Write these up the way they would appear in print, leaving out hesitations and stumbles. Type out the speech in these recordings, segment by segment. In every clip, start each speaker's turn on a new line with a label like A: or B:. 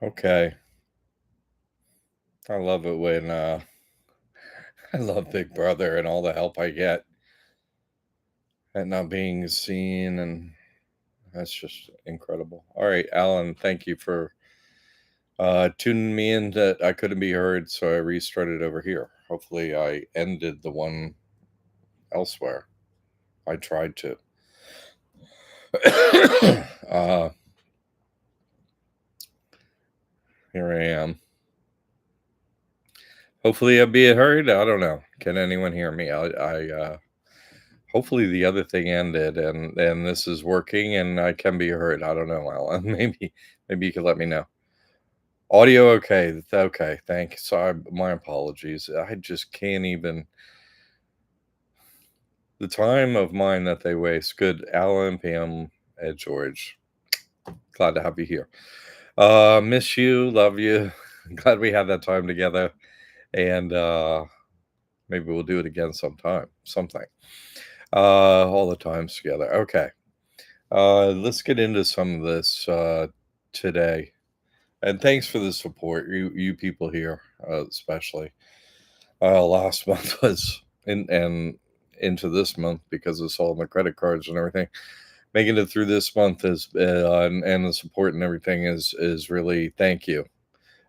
A: Okay. I love it when I love Big Brother and all the help I get and not being seen, and that's just incredible. All right, Alan, thank you for tuning me in that I couldn't be heard, so I restarted over here. Hopefully I ended the one elsewhere. I tried to. uh Here I am. Hopefully I'll be heard. I don't know. Can anyone hear me? Hopefully the other thing ended and this is working and I can be heard. I don't know, Alan. Maybe you could let me know. Audio okay. Okay. Thanks. Sorry, my apologies. I just can't even the time of mine that they waste. Good, Alan, Pam, Ed George. Glad to have you here. Miss you, love you. Glad we had that time together. And maybe we'll do it again sometime. Something. All the times together. Okay. Let's get into some of this today. And thanks for the support, you people here, especially. Last month was and into this month because of all my credit cards and everything. Making it through this month is and the support and everything is really thank you.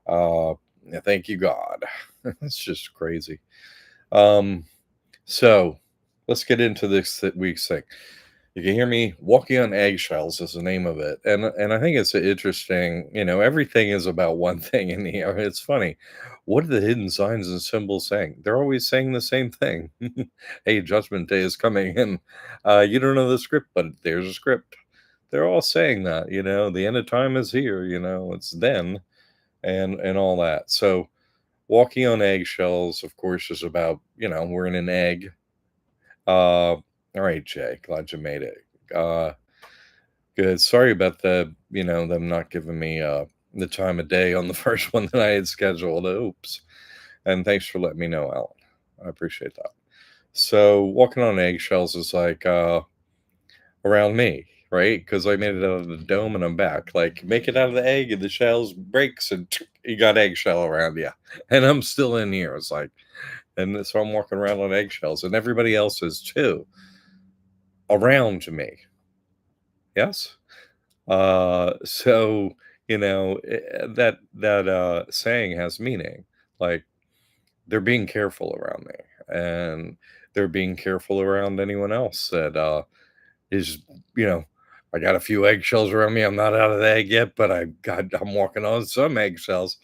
A: Yeah, thank you, God. It's just crazy. Um, so let's get into this week's thing. You can hear me walking on eggshells is the name of it, and I think it's interesting. Everything is about one thing in here. It's funny. What are the hidden signs and symbols saying? They're always saying the same thing. Hey, Judgment Day is coming, and you don't know the script, but there's a script. They're all saying that. The end of time is here. It's then, and all that. So walking on eggshells, of course, is about we're in an egg. All right, Jay. Glad you made it. Good. Sorry about them not giving me the time of day on the first one that I had scheduled. Oops. And thanks for letting me know, Alan. I appreciate that. So walking on eggshells is like around me, right? Because I made it out of the dome and I'm back. Like make it out of the egg and the shells breaks and you got eggshell around you. And I'm still in here. It's like, and so I'm walking around on eggshells and everybody else is too around me. Yes. So that saying has meaning. Like they're being careful around me, and they're being careful around anyone else that is you know. I got a few eggshells around me. I'm not out of the egg yet, but I'm walking on some eggshells.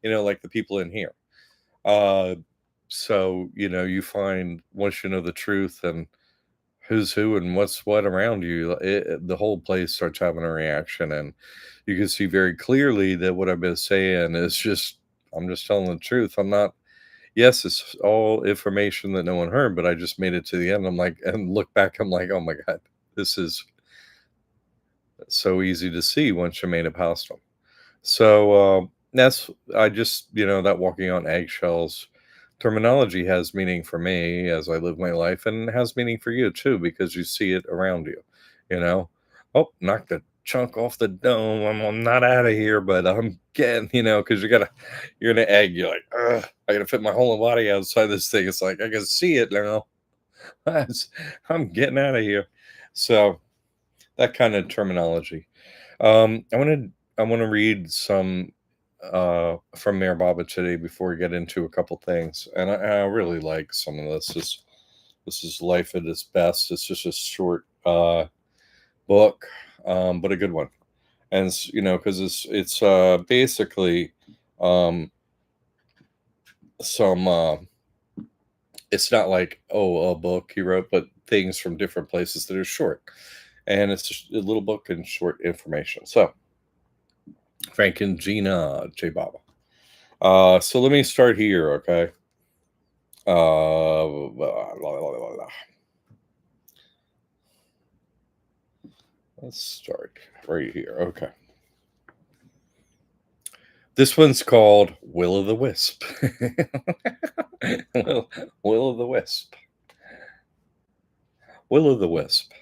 A: Like the people in here. Uh, so you find once you know the truth and who's who and what's what around you, the whole place starts having a reaction, and you can see very clearly that what I've been saying is just I'm just telling the truth. I'm not. Yes, it's all information that no one heard, but I just made it to the end. I'm like, and look back, I'm like, oh my god, this is so easy to see once you made it past them. So that's I just that walking on eggshells terminology has meaning for me as I live my life, and has meaning for you too because you see it around you. You know, oh, knock the chunk off the dome. I'm not out of here, but I'm getting because you're in an egg. You're like, ugh, I gotta fit my whole body outside this thing. It's like I can see it now. I'm getting out of here. So that kind of terminology. I want to read some from Mayor Baba today before we get into a couple things, and I really like some of this. This is life at its best. It's just a short book, but a good one, and because it's basically um, some. It's not like a book he wrote, but things from different places that are short, and it's just a little book and short information. So Frank and Gina J Baba. So let me start here, okay? Blah, blah, blah. Let's start right here. Okay. This one's called Will o' the Wisp. Will o' the Wisp. Will o' the Wisp.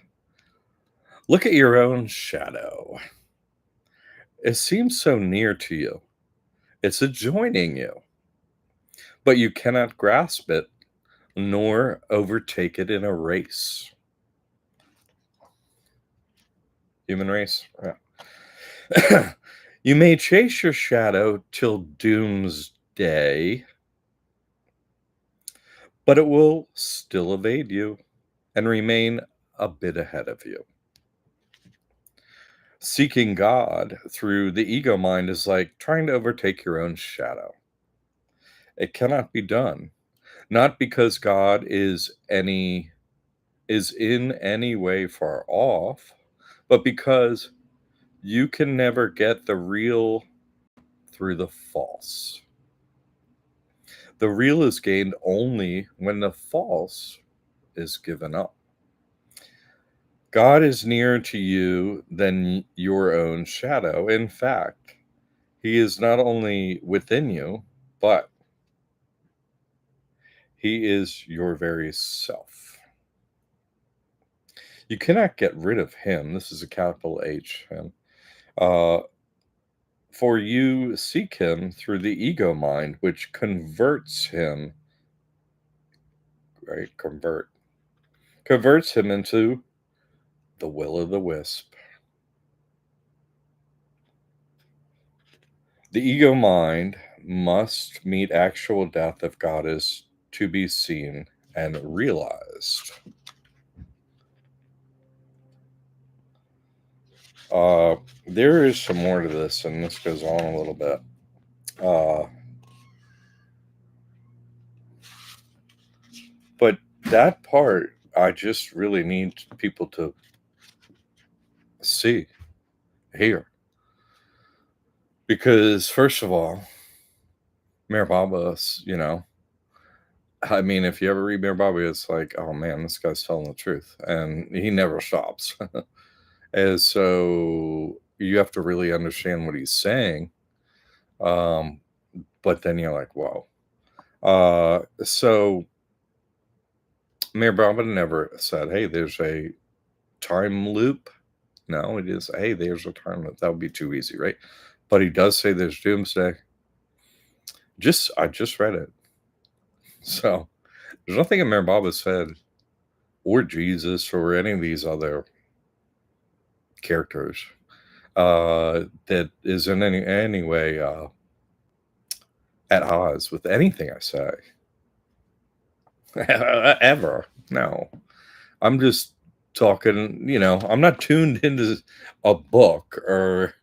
A: Look at your own shadow. It seems so near to you, It's adjoining you, but you cannot grasp it nor overtake it in a race. Human race? Yeah. You may chase your shadow till doomsday, but it will still evade you and remain a bit ahead of you. Seeking God through the ego mind is like trying to overtake your own shadow. It cannot be done, not because God is in any way far off, but because you can never get the real through the false. The real is gained only when the false is given up. God is nearer to you than your own shadow. In fact, He is not only within you, but He is your very self. You cannot get rid of Him. This is a capital H, Him. For you seek Him through the ego mind, which converts Him, right? Converts Him into the will o' the wisp. The ego mind must meet actual death if God is to be seen and realized. There is some more to this, and this goes on a little bit. But that part, I just really need people to see, hear. Because, first of all, Mayor Baba's, I mean, if you ever read Mayor Baba, it's like, oh man, this guy's telling the truth. And he never stops. And so you have to really understand what he's saying. But then you're like, whoa. So Mayor Baba never said, hey, there's a time loop. No, it is, hey, there's a time loop. That would be too easy, right? But he does say there's doomsday. I just read it. So there's nothing in Mayor Baba said, or Jesus, or any of these other characters, that is in any way at odds with anything I say. Ever. No. I'm just talking, I'm not tuned into a book or,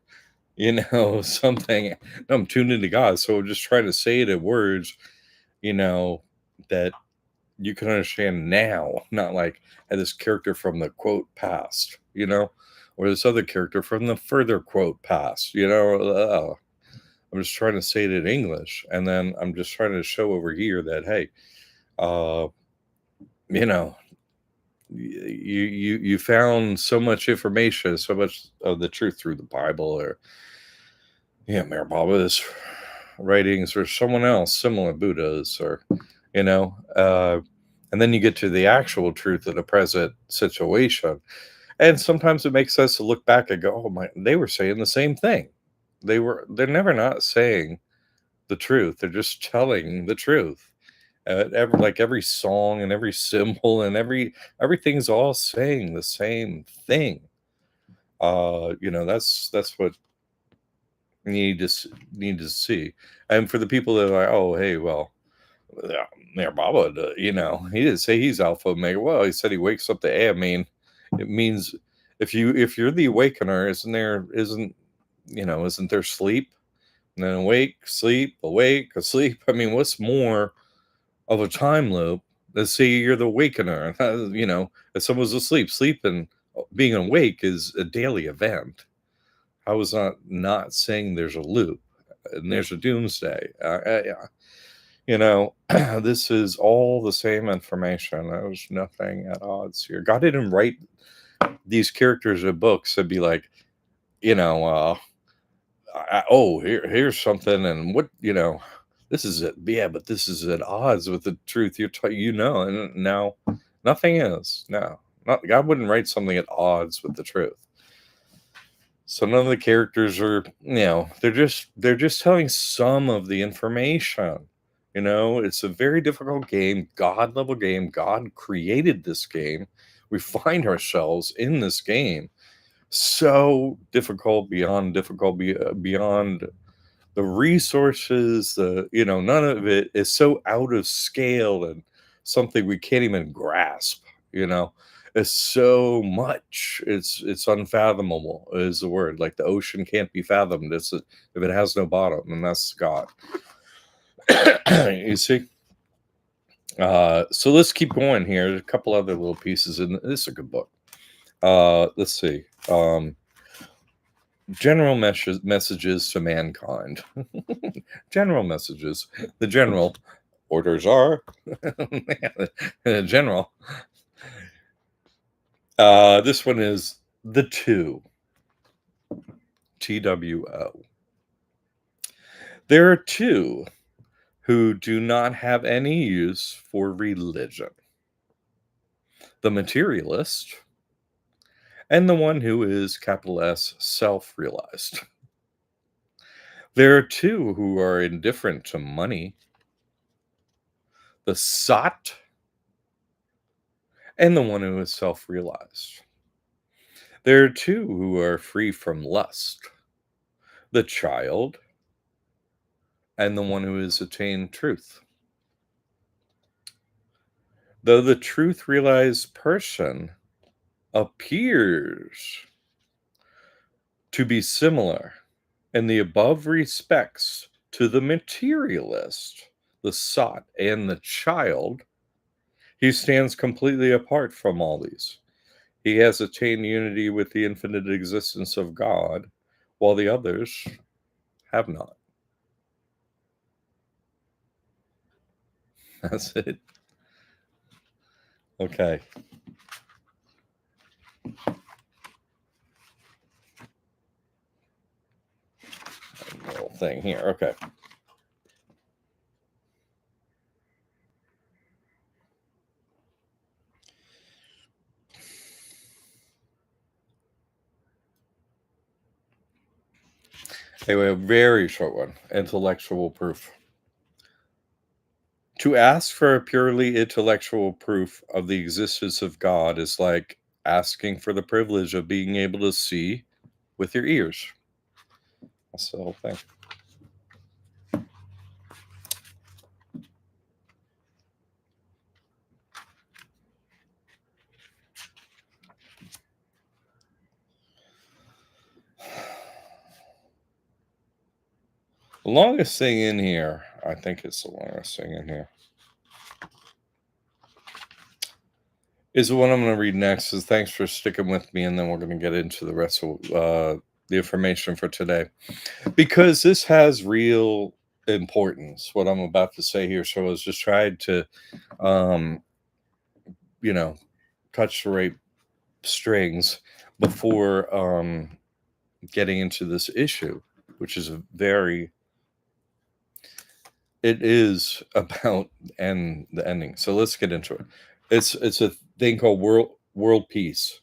A: something. No, I'm tuned into God. So I'm just trying to say it in words, that you can understand now, not like this character from the quote past, or this other character from the further quote past, I'm just trying to say it in English. And then I'm just trying to show over here that, hey, you found so much information, so much of the truth through the Bible, or Mayor Baba's writings, or someone else similar, Buddha's, or and then you get to the actual truth of the present situation, and sometimes it makes sense to look back and go, oh my, they were saying the same thing. They're never not saying the truth. They're just telling the truth. Every song and every symbol and everything's all saying the same thing. That's what you need to see. And for the people that are like, oh, hey, well, yeah, Mayor Baba, he didn't say he's Alpha Omega. Well, he said he wakes up the A. I mean, it means if you're the awakener, isn't there sleep? And then awake, sleep, awake, asleep. I mean, what's more of a time loop? Let's say you're the awakener. If someone's asleep, sleep and being awake is a daily event. How is that not saying there's a loop and there's a doomsday? This is all the same information. There's nothing at odds here. God didn't write these characters in books and be like, here's something, and what this is it. Yeah, but this is at odds with the truth. And now nothing is. No, not God wouldn't write something at odds with the truth. So none of the characters are, they're just telling some of the information. It's a very difficult game, God level game. God created this game. We find ourselves in this game. So difficult, beyond the resources, none of it is so out of scale and something we can't even grasp. you know it's so much, it's unfathomable is the word. Like the ocean can't be fathomed. If it has no bottom, and that's God. You see. So let's keep going here. There's a couple other little pieces in this is a good book. Let's see. General messages to mankind. General messages. The general orders are general. This one is the TWO. There are two who do not have any use for religion: the materialist and the one who is, capital S, self-realized. There are two who are indifferent to money: the sot and the one who is self-realized. There are two who are free from lust: the child and the one who has attained truth. Though the truth realized person appears to be similar in the above respects to the materialist, the sot, and the child, he stands completely apart from all these. He has attained unity with the infinite existence of God, while the others have not. That's it. Okay. Little thing here. Okay. Anyway, a very short one. Intellectual proof. To ask for a purely intellectual proof of the existence of God is like asking for the privilege of being able to see with your ears. That's the whole thing. The longest thing in here, I think it's the longest thing in here, is the one I'm going to read next. So thanks for sticking with me, and then we're going to get into the rest of the information for today, because this has real importance, what I'm about to say here. So I was just trying to, um, touch the right strings before getting into this issue, which is it is about the ending. So let's get into it. It's a thing called world peace.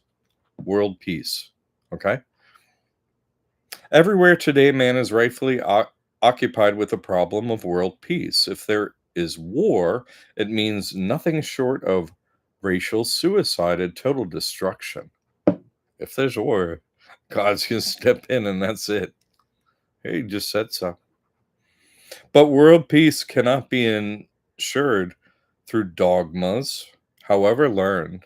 A: World peace. Okay. Everywhere today, man is rightfully occupied with the problem of world peace. If there is war, it means nothing short of racial suicide and total destruction. If there's war, God's going to step in, and that's it. He just said so. But world peace cannot be ensured through dogmas, however learned,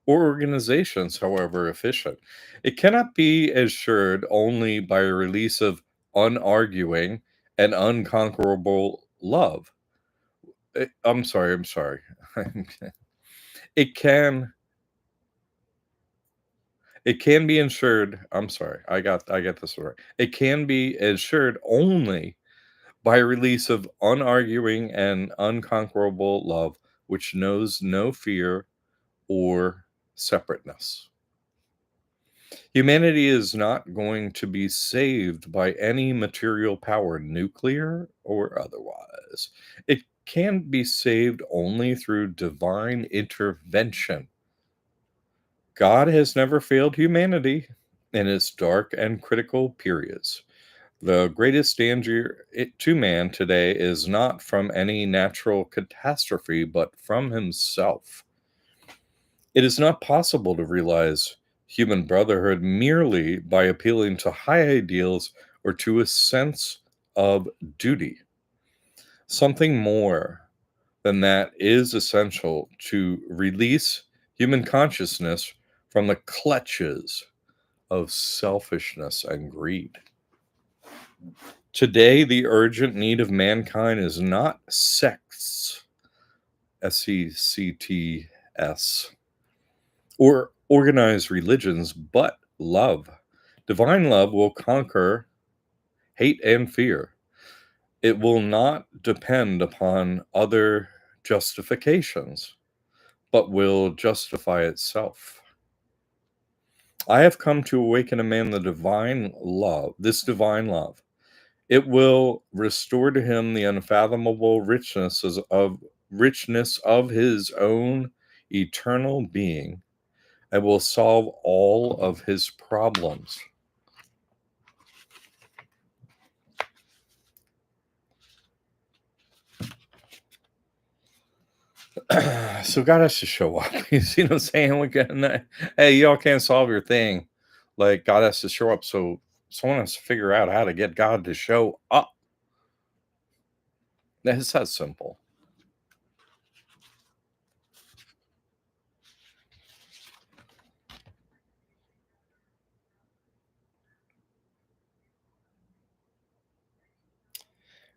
A: or organizations, however efficient. It cannot be assured only by a release of unarguing and unconquerable love. I'm sorry. It can it can be ensured. I'm sorry. I get this right. It can be assured only by release of unarguing and unconquerable love, which knows no fear or separateness. Humanity is not going to be saved by any material power, nuclear or otherwise. It can be saved only through divine intervention. God has never failed humanity, in its dark and critical periods. The greatest danger to man today is not from any natural catastrophe, but from himself. It is not possible to realize human brotherhood merely by appealing to high ideals or to a sense of duty. Something more than that is essential to release human consciousness from the clutches of selfishness and greed. Today, the urgent need of mankind is not sects, SECTS, or organized religions, but love. Divine love will conquer hate and fear. It will not depend upon other justifications, but will justify itself. I have come to awaken a man the divine love, this divine love. It will restore to him the unfathomable richness of his own eternal being and will solve all of his problems. So God has to show up. You see what I'm saying? Hey, y'all can't solve your thing. Like God has to show up. So someone has to figure out how to get God to show up. That's that simple.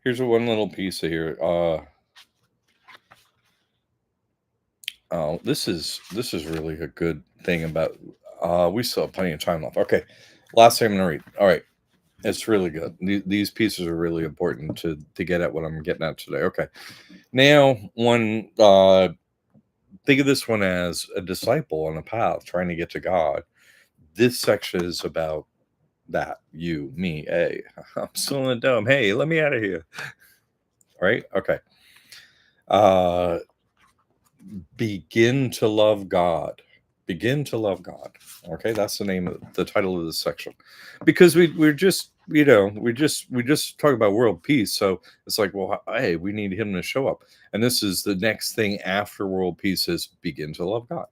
A: Here's one little piece of here. Oh, this is really a good thing about. We still have plenty of time left. Okay, last thing I'm gonna read. All right, it's really good. These pieces are really important to get at what I'm getting at today. Okay, now one think of this one as a disciple on a path trying to get to God. This section is about that. You, me, hey, I'm still in the dome. Hey, let me out of here. Right? Okay. Uh, begin to love God. Begin to love God. Okay, that's the name of the title of this section. Because we're just we just talk about world peace, so it's like, well, hey, we need him to show up, and this is the next thing after world peace is begin to love God.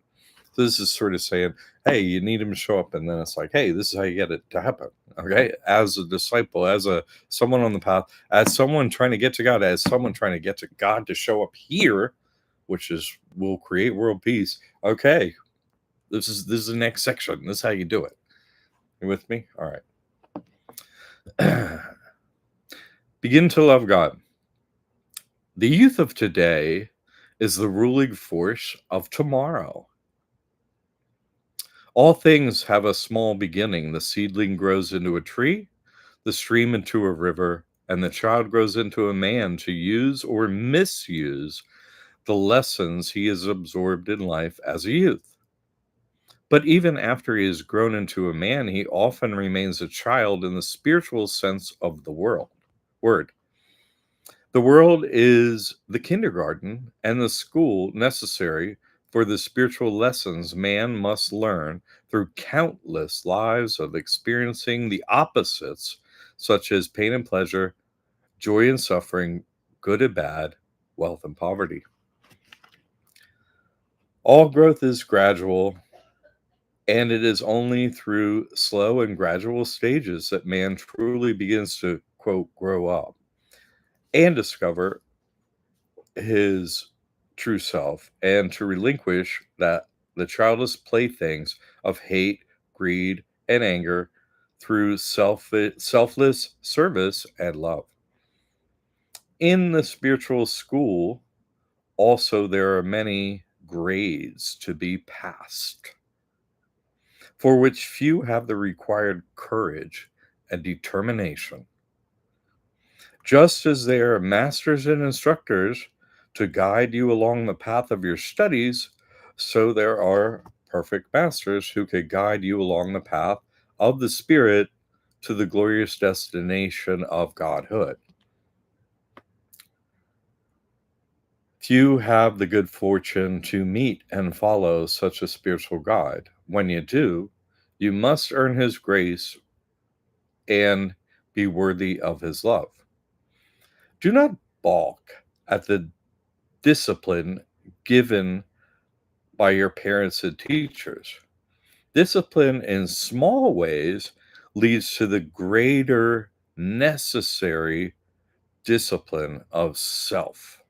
A: So this is sort of saying, hey, you need him to show up, and then it's like, hey, this is how you get it to happen. Okay, as a disciple, as a someone on the path, as someone trying to get to God, as someone trying to get to God to show up here, which is will create world peace. Okay, this is the next section. This is how you do it. You with me? All right. Begin to love God. The youth of today is the ruling force of tomorrow. All things have a small beginning. The seedling grows into a tree, the stream into a river, and the child grows into a man to use or misuse the lessons he has absorbed in life as a youth. But even after he has grown into a man, he often remains a child in the spiritual sense of the word. The world is the kindergarten and the school necessary for the spiritual lessons man must learn through countless lives of experiencing the opposites, such as pain and pleasure, joy and suffering, good and bad, wealth and poverty. All growth is gradual, and it is only through slow and gradual stages that man truly begins to, quote, grow up and discover his true self and to relinquish that the childish playthings of hate, greed, and anger through selfless service and love. In the spiritual school, also, there are many grades to be passed, for which few have the required courage and determination. Just as there are masters and instructors to guide you along the path of your studies, so there are perfect masters who can guide you along the path of the Spirit to the glorious destination of Godhood. Few have the good fortune to meet and follow such a spiritual guide. When you do, You must earn his grace and be worthy of his love. Do not balk at the discipline given by your parents and teachers. Discipline in small ways leads to the greater necessary discipline of self.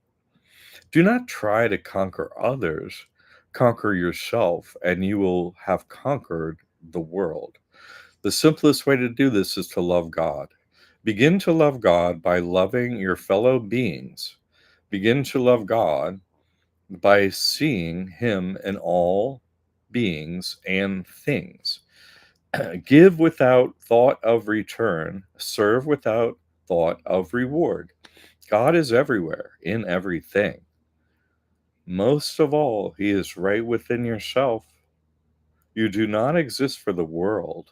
A: Do not try to conquer others, conquer yourself, and you will have conquered the world. The simplest way to do this is to love God. Begin to love God by loving your fellow beings. Begin to love God by seeing Him in all beings and things. Give without thought of return, serve without thought of reward. God is everywhere, in everything. Most of all, He is right within yourself. You do not exist for the world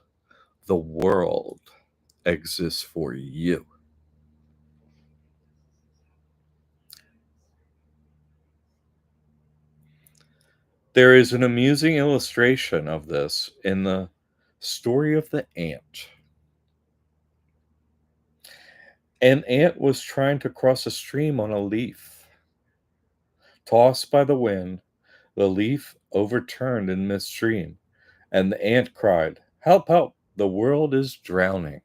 A: exists for you. There is an amusing illustration of this in the story of the ant. An ant was trying to cross a stream on a leaf. Tossed by the wind, the leaf overturned in midstream, and the ant cried, "Help, help, the world is drowning."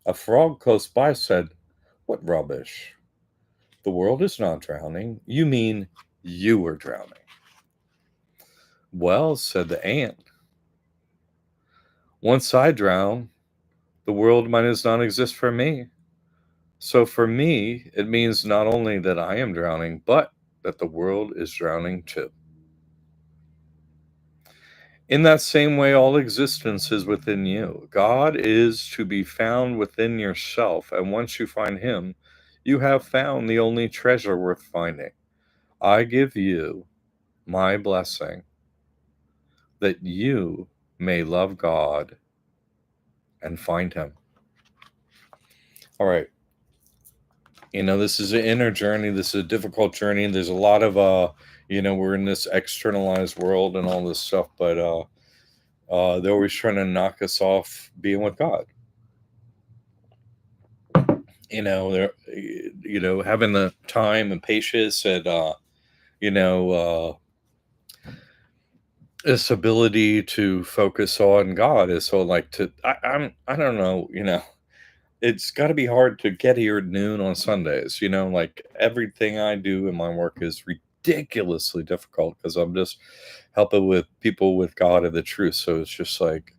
A: A frog close by said, "What rubbish! The world is not drowning. You mean you are drowning." "Well," said the ant, "once I drown, the world might as not exist for me. So for me, it means not only that I am drowning, but that the world is drowning too." In that same way, all existence is within you. God is to be found within yourself, and once you find Him, you have found the only treasure worth finding. I give you my blessing that you may love God and find Him. All right. This is an inner journey. This is a difficult journey. There's a lot of, we're in this externalized world and all this stuff, but they're always trying to knock us off being with God. They're, having the time and patience and, you know, this ability to focus on God is so like I don't know, it's got to be hard to get here at noon on Sundays. Like everything I do in my work is ridiculously difficult because I'm just helping with people with God and the truth. So it's just like,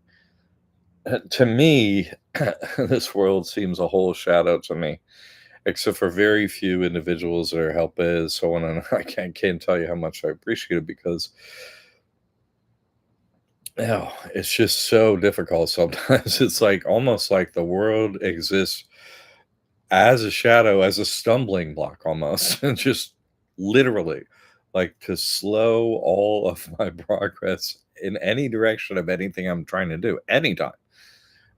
A: to me, this world seems a whole shadow to me, except for very few individuals that are helping so on. And I can't tell you how much I appreciate it because it's just so difficult sometimes. It's like almost like the world exists as a shadow, as a stumbling block almost, and just literally like to slow all of my progress in any direction of anything I'm trying to do anytime.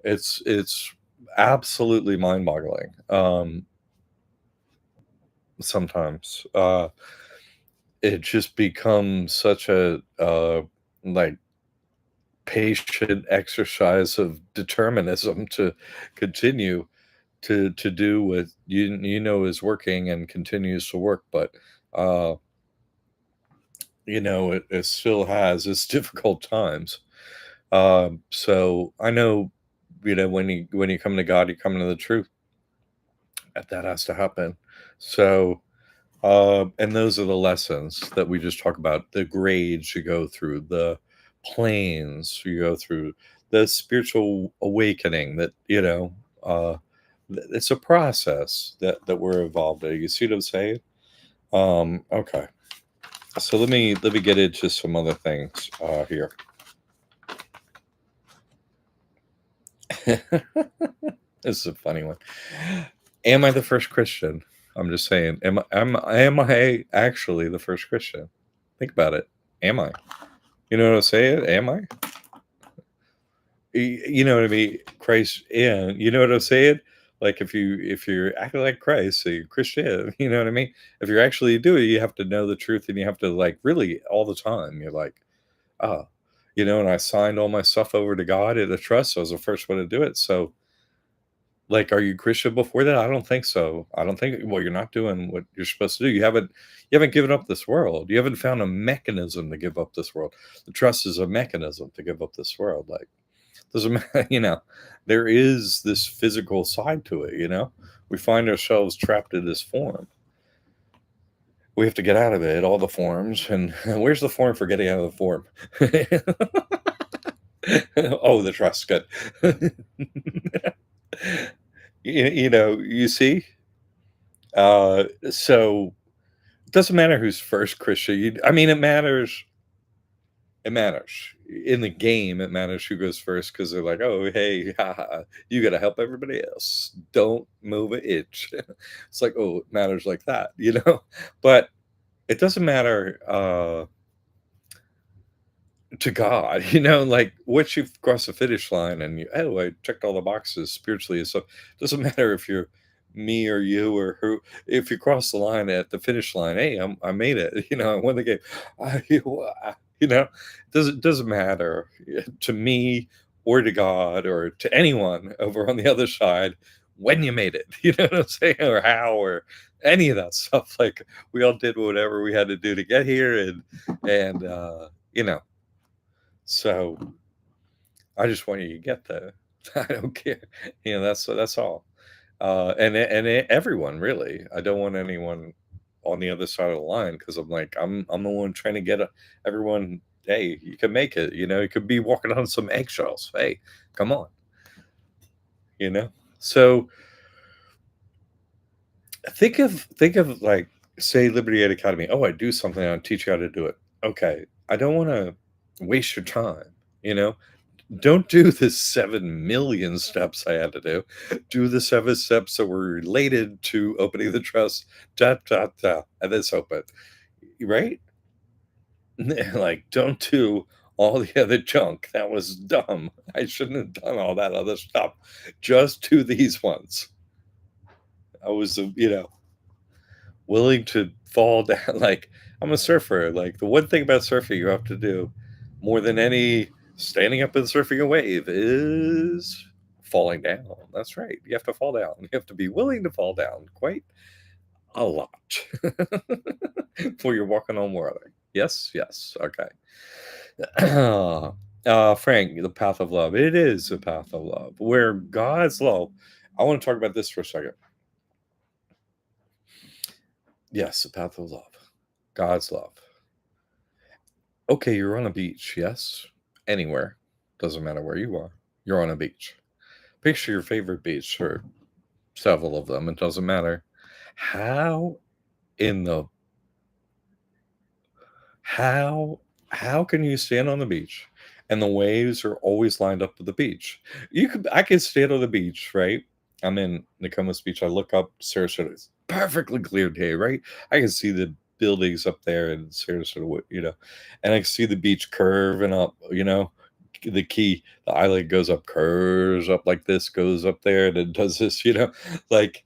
A: It's absolutely mind-boggling. Sometimes it just becomes such a like patient exercise of determinism to continue to do what is working and continues to work, but uh it still has its difficult times. So I know, when you come to God, you come to the truth, that has to happen. So and those are the lessons that we just talk about, the grades you go through, the planes you go through, the spiritual awakening that, it's a process that we're involved in. You see what I'm saying? Okay. So let me get into some other things here. This is a funny one. Am I the first Christian? I'm just saying. Am I actually the first Christian? Think about it. Am I? You know what I'm saying? Am I? You know what I mean? Christ in. You know what I'm saying? Like if you're acting like Christ, so you're Christian. You know what I mean? If you're actually doing it, you have to know the truth, and you have to like really all the time. You're like, oh, and I signed all my stuff over to God in a trust. So I was the first one to do it. So, like, are you Christian before that? I don't think so. I don't think. Well, you're not doing what you're supposed to do. You haven't given up this world. You haven't found a mechanism to give up this world. The trust is a mechanism to give up this world. Like, doesn't matter. There is this physical side to it. We find ourselves trapped in this form. We have to get out of it, all the forms. And where's the form for getting out of the form? Oh, the trust. Good. You see? So it doesn't matter who's first Christian. I mean, it matters. It matters in the game. It matters who goes first because they're like, "Oh, hey, haha, you got to help everybody else. Don't move an inch." It's like, oh, it matters like that. But it doesn't matter. To God, like once you've crossed the finish line and I checked all the boxes spiritually and stuff. Doesn't matter if you're me or you or who. If you cross the line at the finish line, hey, I made it. I won the game. Doesn't matter to me or to God or to anyone over on the other side when you made it. You know what I'm saying, or how, or any of that stuff. Like we all did whatever we had to do to get here, and you know. So I just want you to get that. I don't care. That's all. Everyone really. I don't want anyone on the other side of the line because I'm the one trying to get everyone. Hey, you can make it. You could be walking on some eggshells. Hey, come on. So think of like say Liberty Ed Academy. Oh, I do something. I teach you how to do it. Okay, I don't want to waste your time. You know, don't do the 7 million steps I had to do. Do the 7 steps that were related to opening the trust, and then open. Right? Like, don't do all the other junk. That was dumb. I shouldn't have done all that other stuff. Just do these ones. I was, willing to fall down. Like, I'm a surfer. Like, the one thing about surfing you have to do more than any standing up and surfing a wave is falling down. That's right. You have to fall down. You have to be willing to fall down quite a lot before you're walking on water. Yes, yes. Okay. Frank, the path of love. It is a path of love where God's love. I want to talk about this for a second. Yes, the path of love. God's love. Okay, you're on a beach. Yes. Anywhere. Doesn't matter where you are. You're on a beach. Picture your favorite beach or several of them. It doesn't matter. How in the how can you stand on the beach and the waves are always lined up with the beach? I could stand on the beach, right? I'm in Nokomis Beach. I look up Sarasota. It's perfectly clear day, right? I can see the buildings up there in Sarasota, and I can see the beach curving up, the island goes up, curves up like this, goes up there, and it does this, like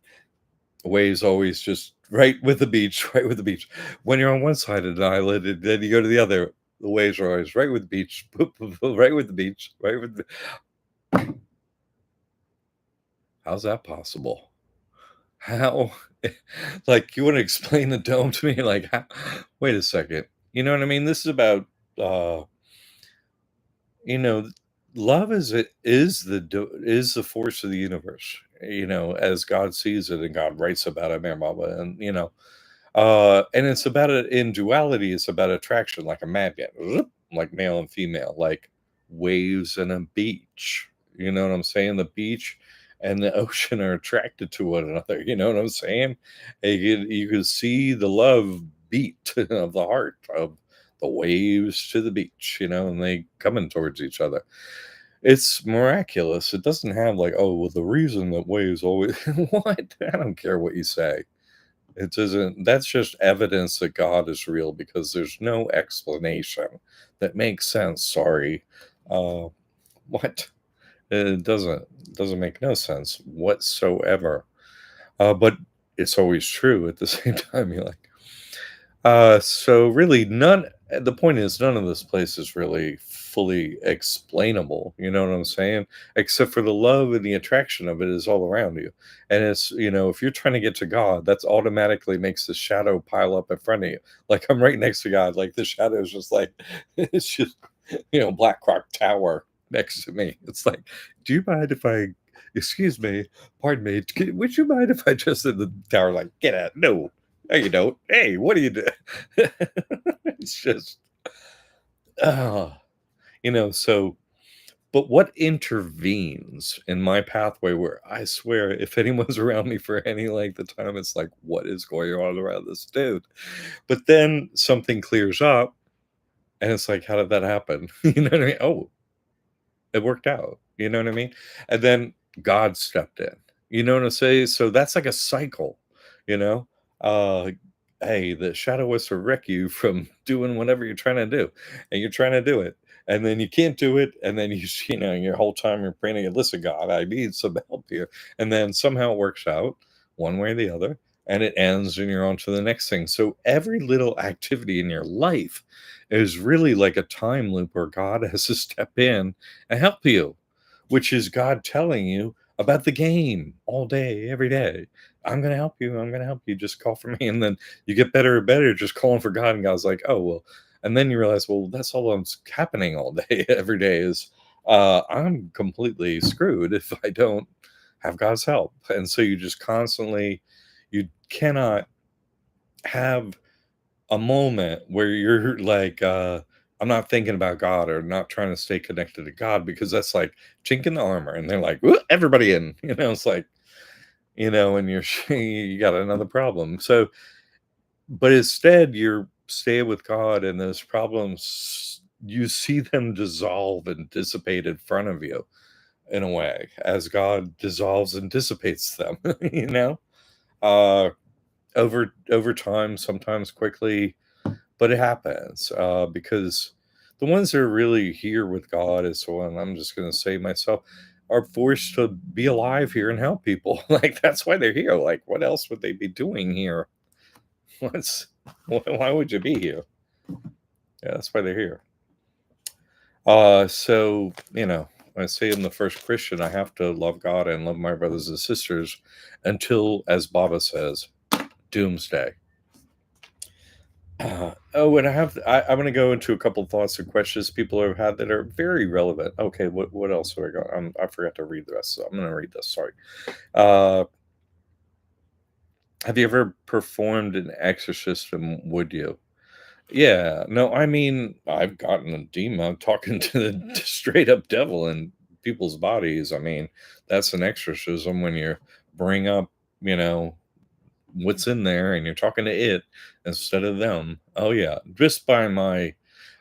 A: waves always just right with the beach, right with the beach. When you're on one side of an island and then you go to the other, the waves are always right with the beach, boop, boop, boop, right with the beach, right with the. How's that possible? How? Like, you want to explain the dome to me? Like, wait a second. You know what I mean? This is about, uh, you know, love is the force of the universe. As God sees it and God writes about it, man, Baba, and it's about it in duality. It's about attraction, like a magnet, like male and female, like waves and a beach. You know what I'm saying? The beach and the ocean are attracted to one another. You know what I'm saying? You can see the love beat of the heart of the waves to the beach, and they coming towards each other. It's miraculous. It doesn't have like, oh, well, the reason that waves always what? I don't care what you say. It doesn't. That's just evidence that God is real because there's no explanation that makes sense. Sorry, uh, what? It doesn't make no sense whatsoever. But it's always true at the same time. You're like, so really none. The point is, none of this place is really fully explainable. You know what I'm saying? Except for the love and the attraction of it is all around you. And it's, if you're trying to get to God, that's automatically makes the shadow pile up in front of you. Like I'm right next to God. Like the shadow is just like, it's just, Black Rock Tower next to me. It's like, do you mind if excuse me, pardon me, would you mind if I just in the tower, like, get out? No, no, you don't. Hey, what are you doing? It's just, ah, so, but what intervenes in my pathway where I swear if anyone's around me for any length of time, it's like, what is going on around this dude? But then something clears up and it's like, how did that happen? You know what I mean? Oh, it worked out. You know what I mean? And then God stepped in. You know what I'm saying? So that's like a cycle, you know? Uh hey, the shadow was to wreck you from doing whatever you're trying to do. And you're trying to do it. And then you can't do it. And then your whole time you're praying, listen, God, I need some help here. And then somehow it works out one way or the other. And it ends and you're on to the next thing. So every little activity in your life is really like a time loop where God has to step in and help you, which is God telling you about the game all day, every day. I'm going to help you. I'm going to help you. Just call for me. And then you get better and better just calling for God. And God's like, oh, well. And then you realize, well, that's all that's happening all day, every day is I'm completely screwed if I don't have God's help. And so you just constantly, you cannot have a moment where you're like, I'm not thinking about God or not trying to stay connected to God because that's like chink in the armor. And they're like, "Woo, everybody in," it's like, and you're, you got another problem. So, but instead you're staying with God and those problems, you see them dissolve and dissipate in front of you in a way as God dissolves and dissipates them, uh, over time, sometimes quickly, but it happens because the ones that are really here with God is the one I'm just going to say myself are forced to be alive here and help people. Like that's why they're here. Like what else would they be doing here? What's why would you be here? Yeah, that's why they're here. So I say I'm the first Christian. I have to love God and love my brothers and sisters until, as Baba says, doomsday. And I'm going to go into a couple thoughts and questions people have had that are very relevant. Okay, what else have I got? I forgot to read the rest, so I'm going to read this. Sorry. Uh, have you ever performed an exorcism? Would you? Yeah. No, I mean, I've gotten a demon. I'm talking to the straight up devil in people's bodies. I mean, that's an exorcism when you bring up, you know, what's in there and you're talking to it instead of them. Oh yeah, just by my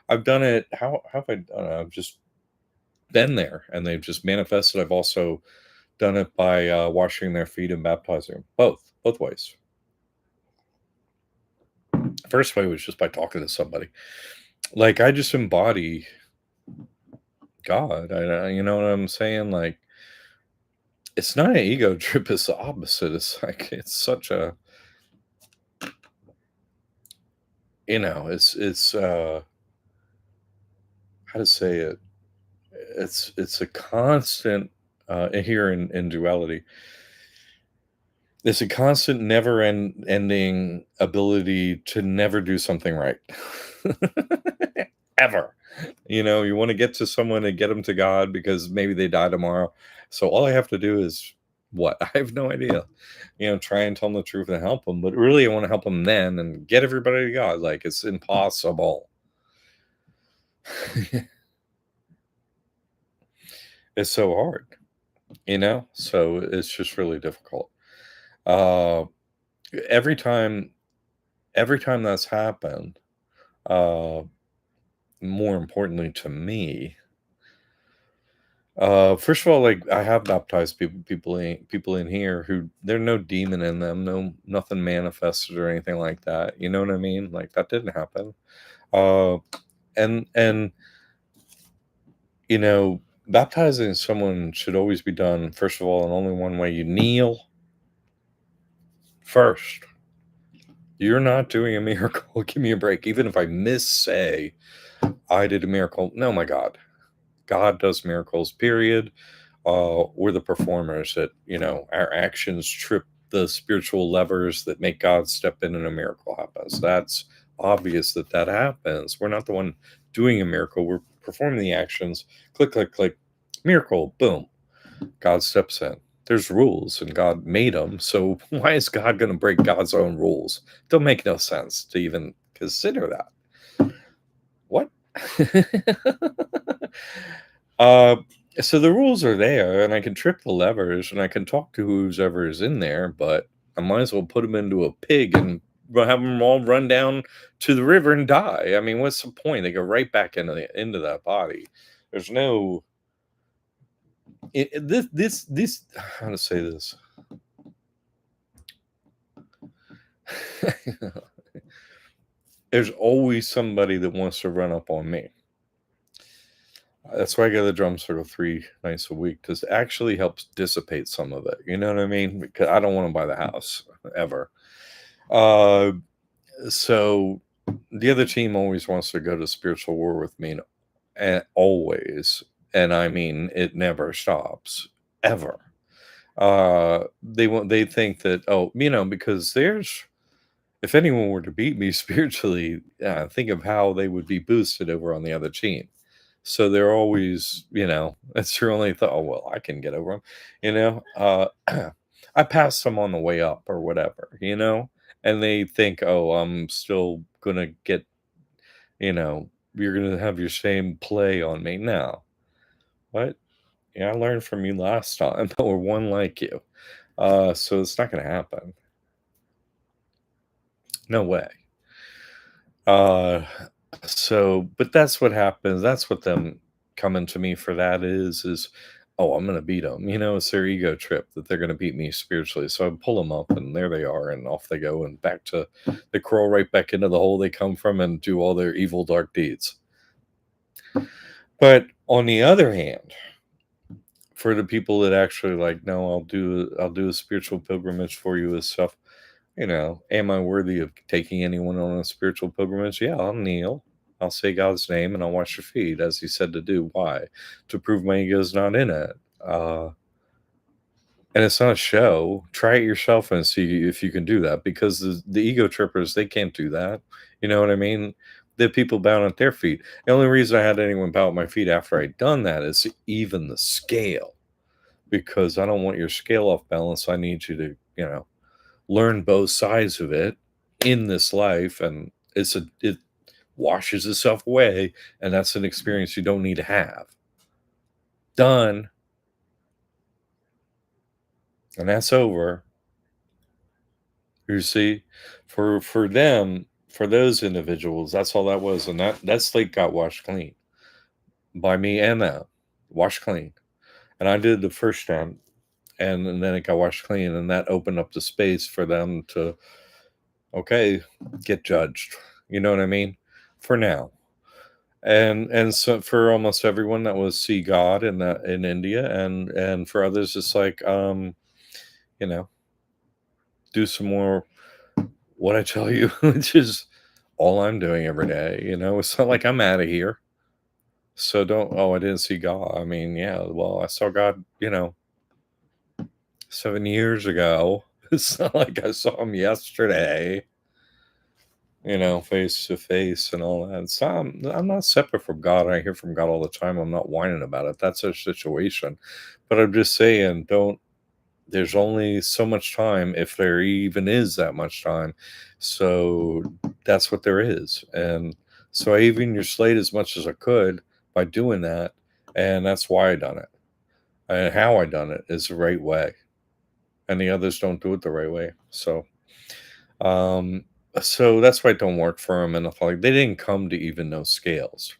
A: I've done it. How have I done it? I've just been there and they've just manifested. I've also done it by washing their feet and baptizing them. Both ways. First way was just by talking to somebody. Like I just embody God. You know what I'm saying? Like it's not an ego trip, it's the opposite. It's like it's such a it's how to say it, it's a constant here in duality. It's a constant ending ability to never do something right. Ever. You want to get to someone and get them to God because maybe they die tomorrow. So all I have to do is what? I have no idea. Try and tell them the truth and help them. But really, I want to help them then and get everybody to God. Like it's impossible. It's so hard, So it's just really difficult. Uh, every time, every time that's happened, uh, more importantly to me, first of all, like I have baptized people in here who there no demon in them, no nothing manifested or anything like that. You know what I mean? Like that didn't happen. Uh, and baptizing someone should always be done first of all in only one way. You kneel first. You're not doing a miracle. Give me a break. Even if I miss say I did a miracle. No, my God. God does miracles, period. We're the performers that, our actions trip the spiritual levers that make God step in and a miracle happens. That's obvious that that happens. We're not the one doing a miracle. We're performing the actions. Click, click, click. Miracle. Boom. God steps in. There's rules and God made them. So why is God going to break God's own rules? Don't make no sense to even consider that. What? uh, so the rules are there, and I can trip the levers, and I can talk to whoever is in there, but I might as well put them into a pig and have them all run down to the river and die. I mean, what's the point? They go right back into that body. There's no this how to say this. There's always somebody that wants to run up on me. That's why I go to the drum circle 3 nights a week, because it actually helps dissipate some of it. You know what I mean? Because I don't want to buy the house ever. Uh, so the other team always wants to go to spiritual war with me, and always, and I mean it never stops ever. They think that, because there's, if anyone were to beat me spiritually, think of how they would be boosted over on the other team. So they're always, that's their only thought. Oh, well, I can get over them, I passed them on the way up or whatever, and they think, oh, I'm still going to get, you're going to have your same play on me now. What? Yeah, I learned from you last time, or one like you. So it's not going to happen. No way. But that's what happens. That's what them coming to me for that is, oh, I'm going to beat them. It's their ego trip that they're going to beat me spiritually. So I pull them up, and there they are, and off they go, and they crawl right back into the hole they come from and do all their evil, dark deeds. But on the other hand, for the people that actually like, no, I'll do a spiritual pilgrimage for you as stuff. Am I worthy of taking anyone on a spiritual pilgrimage? Yeah, I'll kneel. I'll say God's name and I'll wash your feet, as he said to do. Why? To prove my ego's not in it. And it's not a show. Try it yourself and see if you can do that, because the ego trippers, they can't do that. You know what I mean? The people bowing at their feet. The only reason I had anyone bow at my feet after I'd done that is to even the scale, because I don't want your scale off balance. I need you to, learn both sides of it in this life, and it washes itself away, and that's an experience you don't need to have. Done. And that's over. You see, for them, for those individuals, that's all that was, and that slate got washed clean by me and them, washed clean. And I did the first time, and then it got washed clean, and that opened up the space for them to, okay, get judged. You know what I mean? For now. And so for almost everyone, that was see God in India, and for others it's like, you know do some more what I tell you, which is all I'm doing every day. It's not like I'm out of here, so don't, oh, I didn't see God. I mean, yeah, well, I saw God 7 years ago. It's not like I saw him yesterday, face to face and all that. So I'm not separate from God. I hear from God all the time. I'm not whining about it. That's a situation. But I'm just saying, there's only so much time, if there even is that much time. So that's what there is. And so I even your slate as much as I could by doing that. And that's why I done it. And how I done it is the right way. And the others don't do it the right way. Um, so that's why it don't work for them. And like, they didn't come to even those scales.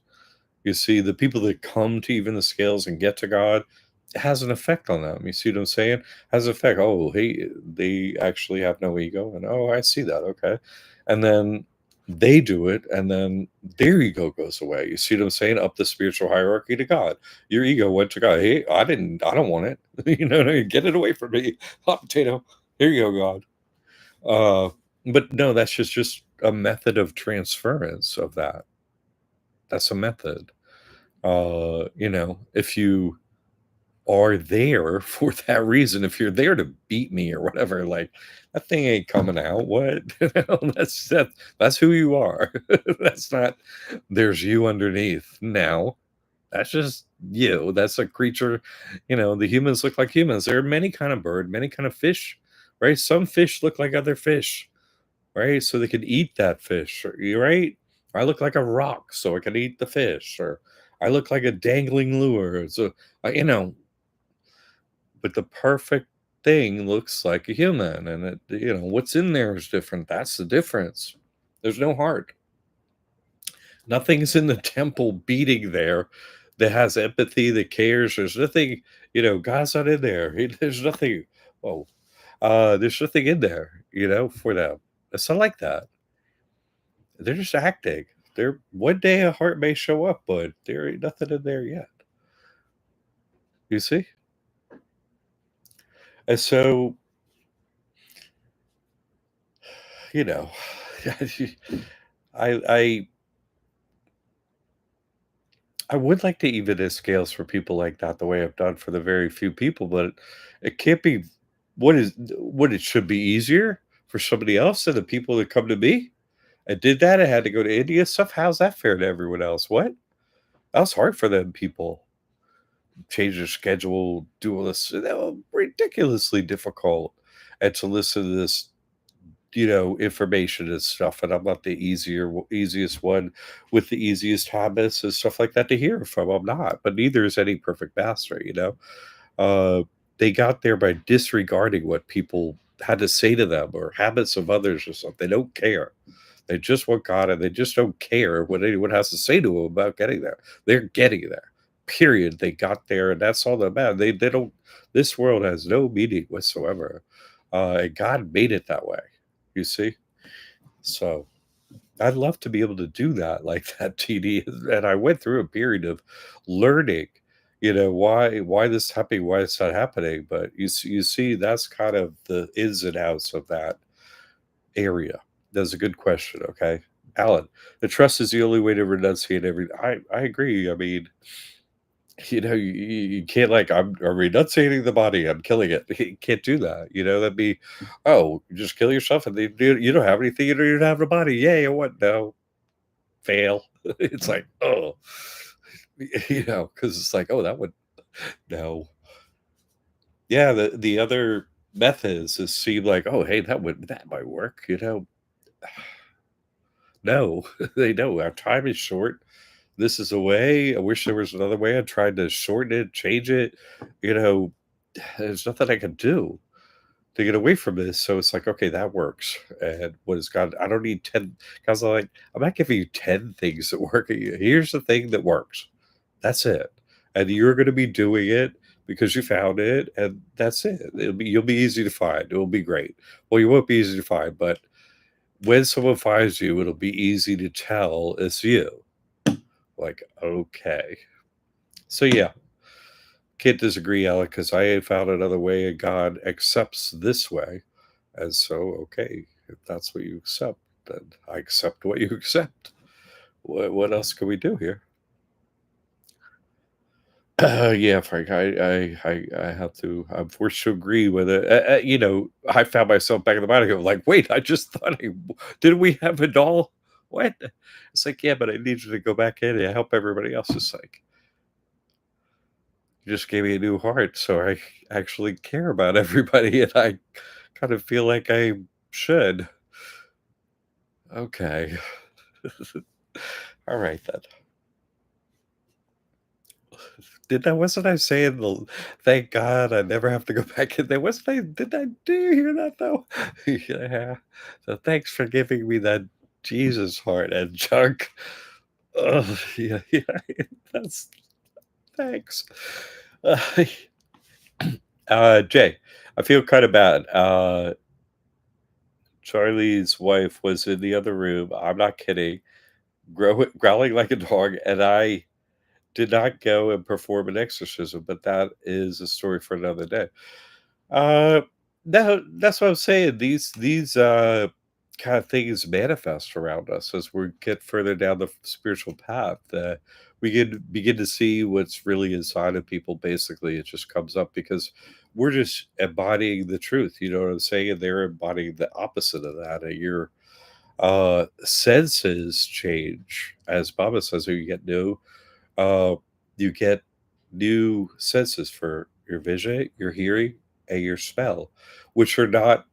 A: You see, the people that come to even the scales and get to God, it has an effect on them. You see what I'm saying? Has an effect. Oh, hey, they actually have no ego, and oh, I see that. Okay, and then they do it, and then their ego goes away. You see what I'm saying? Up the spiritual hierarchy to God. Your ego went to God. Hey, I don't want it. Get it away from me. Hot potato. Here you go, God. But no, that's just a method of transference of that. That's a method. If you are there for that reason, if you're there to beat me or whatever, like that thing ain't coming out. What? That's who you are. That's not there's you underneath. Now, that's just you. That's a creature, the humans look like humans. There are many kind of bird, many kind of fish, right? Some fish look like other fish, right? So they can eat that fish, you right? I look like a rock, so I can eat the fish, or I look like a dangling lure. So, but the perfect thing looks like a human, and what's in there is different. That's the difference. There's no heart. Nothing's in the temple beating there that has empathy, that cares. There's nothing, God's not in there. There's nothing. Whoa. There's nothing in there, for them. It's not like that. They're just acting. They're one day a heart may show up, but there ain't nothing in there yet. You see? And so, you know, I I I would like to even the scales for people like that the way I've done for the very few people, but it can't be what it should be easier for somebody else than the people that come to me. I did that. I had to go to India stuff. How's that fair to everyone else? What? That was hard for them people. Change their schedule, do all this. That was ridiculously difficult. And to listen to this, information and stuff. And I'm not the easiest one with the easiest habits and stuff like that to hear from. I'm not, but neither is any perfect master. Uh, they got there by disregarding what people had to say to them or habits of others or something. They don't care. They just want God and they just don't care what anyone has to say to them about getting there. They're getting there. Period. They got there and that's all that matters. They don't this world has no meaning whatsoever. And God made it that way. You see? So I'd love to be able to do that like that, TD. And I went through a period of learning, why this happening, why it's not happening. But you see, that's kind of the ins and outs of that area. That's a good question. Okay, Alan, the trust is the only way to renunciate every. I agree. I mean, you can't like I'm renunciating the body. I'm killing it. You can't do that. That'd be, oh, you just kill yourself and you don't have anything. You don't even have a body. Yay! Or what? No, fail. It's like, oh, because it's like, oh, that would no. Yeah, the other methods is seem like, oh, hey, that might work. No, they know our time is short. This is a way. I wish there was another way. I tried to shorten it, change it. You know, there's nothing I can do to get away from this. So it's like, okay, that works. And what is God? I don't need 10. God's like, I'm not giving you 10 things that work. Here's the thing that works. That's it. And you're going to be doing it because you found it. And that's it. You'll be easy to find. It'll be great. Well, you won't be easy to find, but when someone finds you, it'll be easy to tell it's you. Like, okay. So yeah, can't disagree, Alec, because I found another way and God accepts this way. And so, okay, if that's what you accept, then I accept what you accept. What else can we do here? Yeah, Frank, I have to. I'm forced to agree with it. I found myself back in the mind. I go like, wait, I just thought, didn't we have it all? What? It's like, yeah, but I need you to go back in and help everybody else. It's like, you just gave me a new heart, so I actually care about everybody, and I kind of feel like I should. Okay. All right then. Did I wasn't I saying thank God I never have to go back in there? Wasn't I did I do you hear that though? Yeah. So thanks for giving me that Jesus heart and junk. Oh yeah, yeah. That's thanks. Uh, Jay, I feel kind of bad. Charlie's wife was in the other room. I'm not kidding. Growling like a dog, and I did not go and perform an exorcism, but that is a story for another day. Uh, no, that's what I'm saying. These kind of things manifest around us as we get further down the spiritual path. We begin to see what's really inside of people. Basically, it just comes up because we're just embodying the truth. You know what I'm saying? And they're embodying the opposite of that. And your senses change, as Baba says. You get new, uh, you get new senses for your vision, your hearing, and your smell, which are not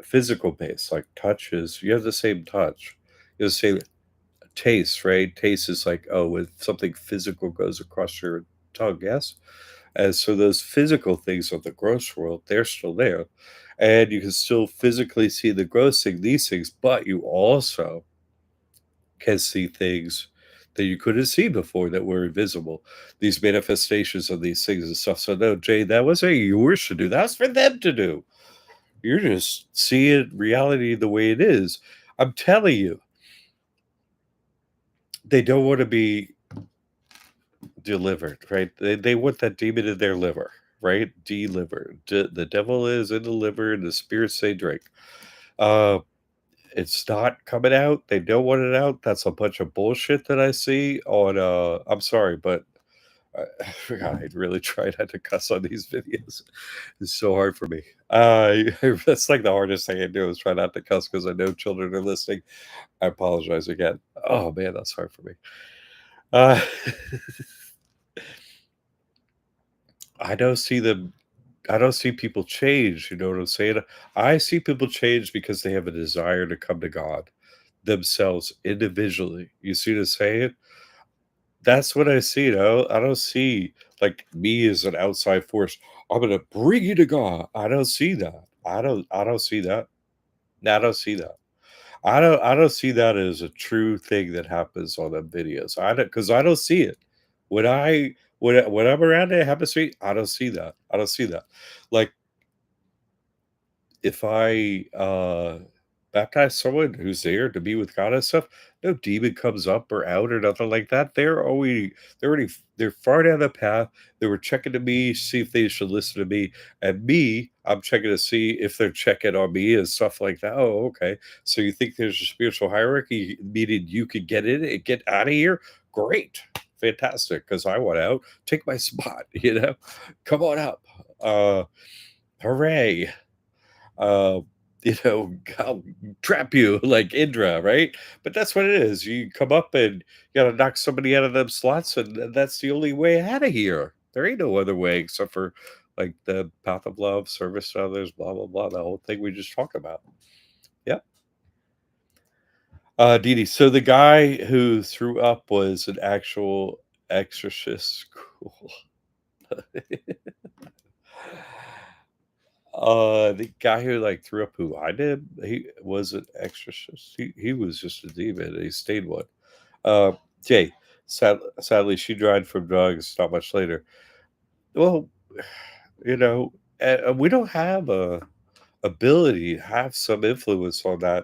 A: physical based. Like touch is, you have the same touch, you have the same taste, right? Taste is like, oh, when something physical goes across your tongue, yes. And so those physical things of the gross world, they're still there, and you can still physically see the gross thing, these things, but you also can see things that you couldn't see before that were invisible. These manifestations of these things and stuff. So no, Jay, that wasn't yours to do. That's for them to do. You're just seeing reality the way it is. I'm telling you, they don't want to be delivered, right? They want that demon in their liver, right? Delivered. The devil is in the liver, and the spirits they drink. Uh, it's not coming out. They don't want it out. That's a bunch of bullshit that I see on. I'm sorry, but I really try not to cuss on these videos. It's so hard for me. That's like the hardest thing I do is try not to cuss because I know children are listening. I apologize again. Oh man, that's hard for me. Uh, I don't see them. I don't see people change. You know what I'm saying? I see people change because they have a desire to come to God themselves individually. You see what I'm saying? That's what I see. I don't see like me as an outside force. I'm gonna bring you to God. I don't see that. I don't see that. I don't see that. I don't see that as a true thing that happens on them videos. I don't, because I don't see it. When I'm around it, happen to see, I don't see that. I don't see that. Like if I baptize someone who's there to be with God and stuff, no demon comes up or out or nothing like that. They're far down the path. They were checking to me, see if they should listen to me. And me, I'm checking to see if they're checking on me and stuff like that. Oh, okay. So you think there's a spiritual hierarchy, meaning you could get in and get out of here? Great. Fantastic. Because I want out. Take my spot, Come on up. Hooray. uh, I'll trap you like Indra, right? But that's what it is. You come up and you gotta knock somebody out of them slots, and that's the only way out of here. There ain't no other way except for like the path of love, service to others, blah blah blah. The whole thing we just talked about. Yeah. Dee Dee. So the guy who threw up was an actual exorcist. Cool. The guy who, like, threw up who I did, he was an exorcist. He was just a demon, he stayed one. Uh, Jay, sadly, she died from drugs not much later. Well, you know, we don't have a ability to have some influence on that,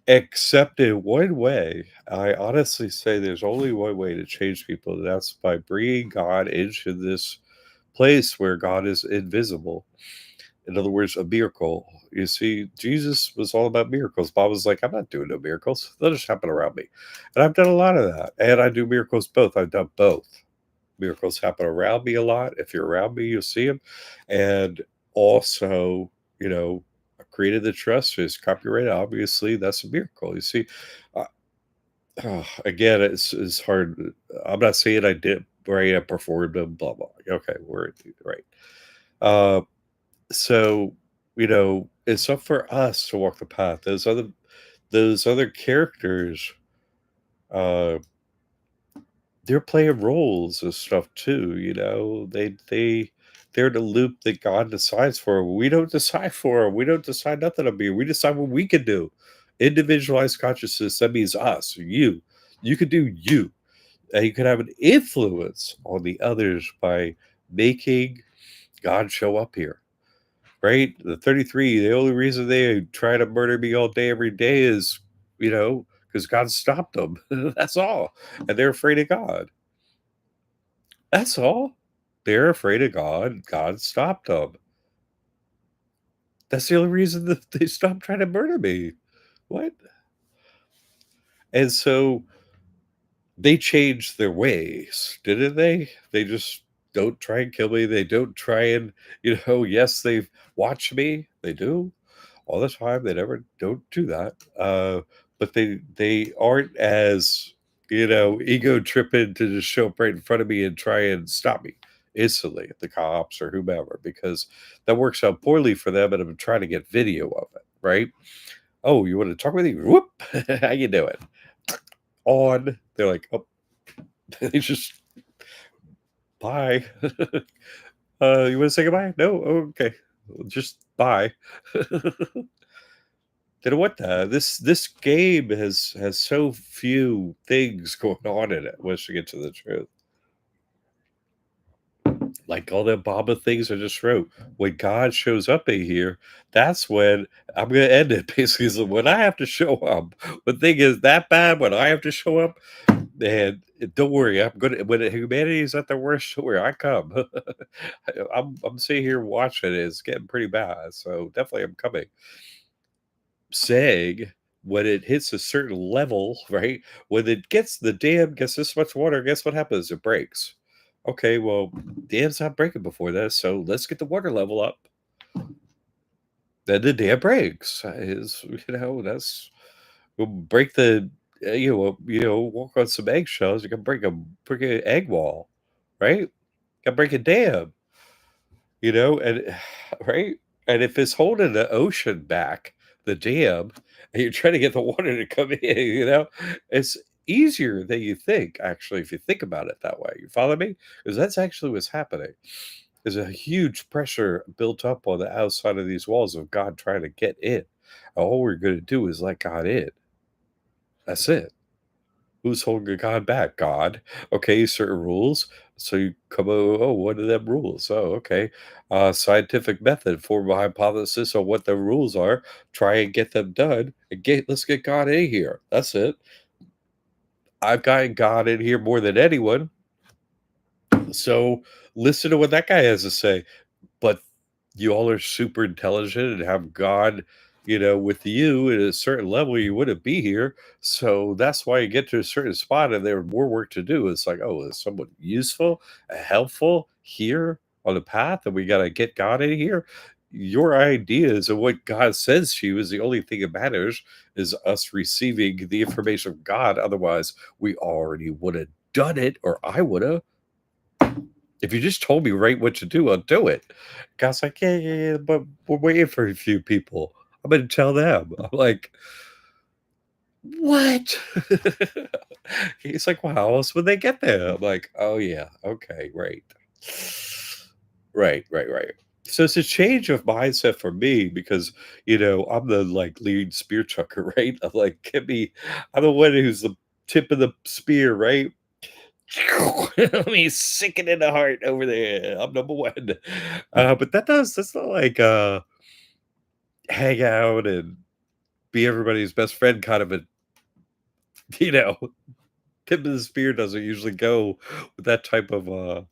A: except in one way. I honestly say there's only one way to change people, and that's by bringing God into this place where God is invisible. In other words, a miracle. You see, Jesus was all about miracles. Bob was like, I'm not doing no miracles. They'll just happen around me. And I've done a lot of that. And I do miracles both. I've done both. Miracles happen around me a lot. If you're around me, you'll see them. And also, I created the trust. It's copyrighted. Obviously, that's a miracle. You see, uh, again, it's hard. I'm not saying I did, right? I performed them, blah, blah. Okay, we're right. Uh, so, it's up for us to walk the path. Those other characters, uh, they're playing roles and stuff too, they're the loop that God decides for 'em. We don't decide for 'em. We don't decide nothing up here. We decide what we can do. Individualized consciousness, that means us, you. You could do you. And you could have an influence on the others by making God show up here. Right? The 33, the only reason they try to murder me all day, every day is, because God stopped them. That's all. And they're afraid of God. That's all. They're afraid of God. God stopped them. That's the only reason that they stopped trying to murder me. What? And so they changed their ways, didn't they? They just don't try and kill me. They don't try and, yes, they've watched me. They do all the time. They never don't do that. But they aren't as, ego tripping to just show up right in front of me and try and stop me instantly, the cops or whomever, because that works out poorly for them. And I'm trying to get video of it, right? Oh, you want to talk with me? Whoop, how you doing? On. They're like, oh, they just bye. You want to say goodbye? No, oh, okay. Well, just bye. You know what? This game has so few things going on in it. Once you get to the truth, like all the Obama things I just wrote. When God shows up in here, that's when I'm gonna end it. Basically, so when I have to show up, the thing is that bad. When I have to show up, and don't worry, I'm gonna when humanity is at their worst, don't worry, I come. I'm sitting here watching it. It's getting pretty bad, so definitely I'm coming. Saying when it hits a certain level, right? When it gets the dam gets this much water, guess what happens? It breaks. Okay, well, dam's not breaking before this, so let's get the water level up. Then the dam breaks. Is that's we'll break the walk on some eggshells. You can break an egg wall, right? Can break a dam, and right? And if it's holding the ocean back, the dam, and you're trying to get the water to come in, it's easier than you think, actually, if you think about it that way. You follow me? Because that's actually what's happening. There's a huge pressure built up on the outside of these walls of God trying to get in. All we're going to do is let God in. That's it. Who's holding God back? God. Okay, certain rules. So you come, what are them rules? Oh, okay. Scientific method, form a hypothesis on what the rules are, try and get them done, and let's get God in here. That's it. I've got God in here more than anyone. So listen to what that guy has to say. But you all are super intelligent and have God, with you at a certain level, you wouldn't be here. So that's why you get to a certain spot and there's more work to do. It's like, oh, is someone useful, helpful here on the path, and we got to get God in here? Your ideas of what God says to you is the only thing that matters, is us receiving the information of God. Otherwise, we already would have done it, or I would have. If you just told me right what to do, I'll do it. God's like, yeah, yeah, yeah, but we're waiting for a few people. I'm gonna tell them. I'm like, what? He's like, well, how else would they get there? I'm like, oh yeah, okay, right. Right. So it's a change of mindset for me because I'm the like lead spear chucker, right? I'm like, I'm the one who's the tip of the spear, right? Let me sink it in the heart over there. I'm number one. But that's not like hang out and be everybody's best friend kind of a you know tip of the spear doesn't usually go with that type of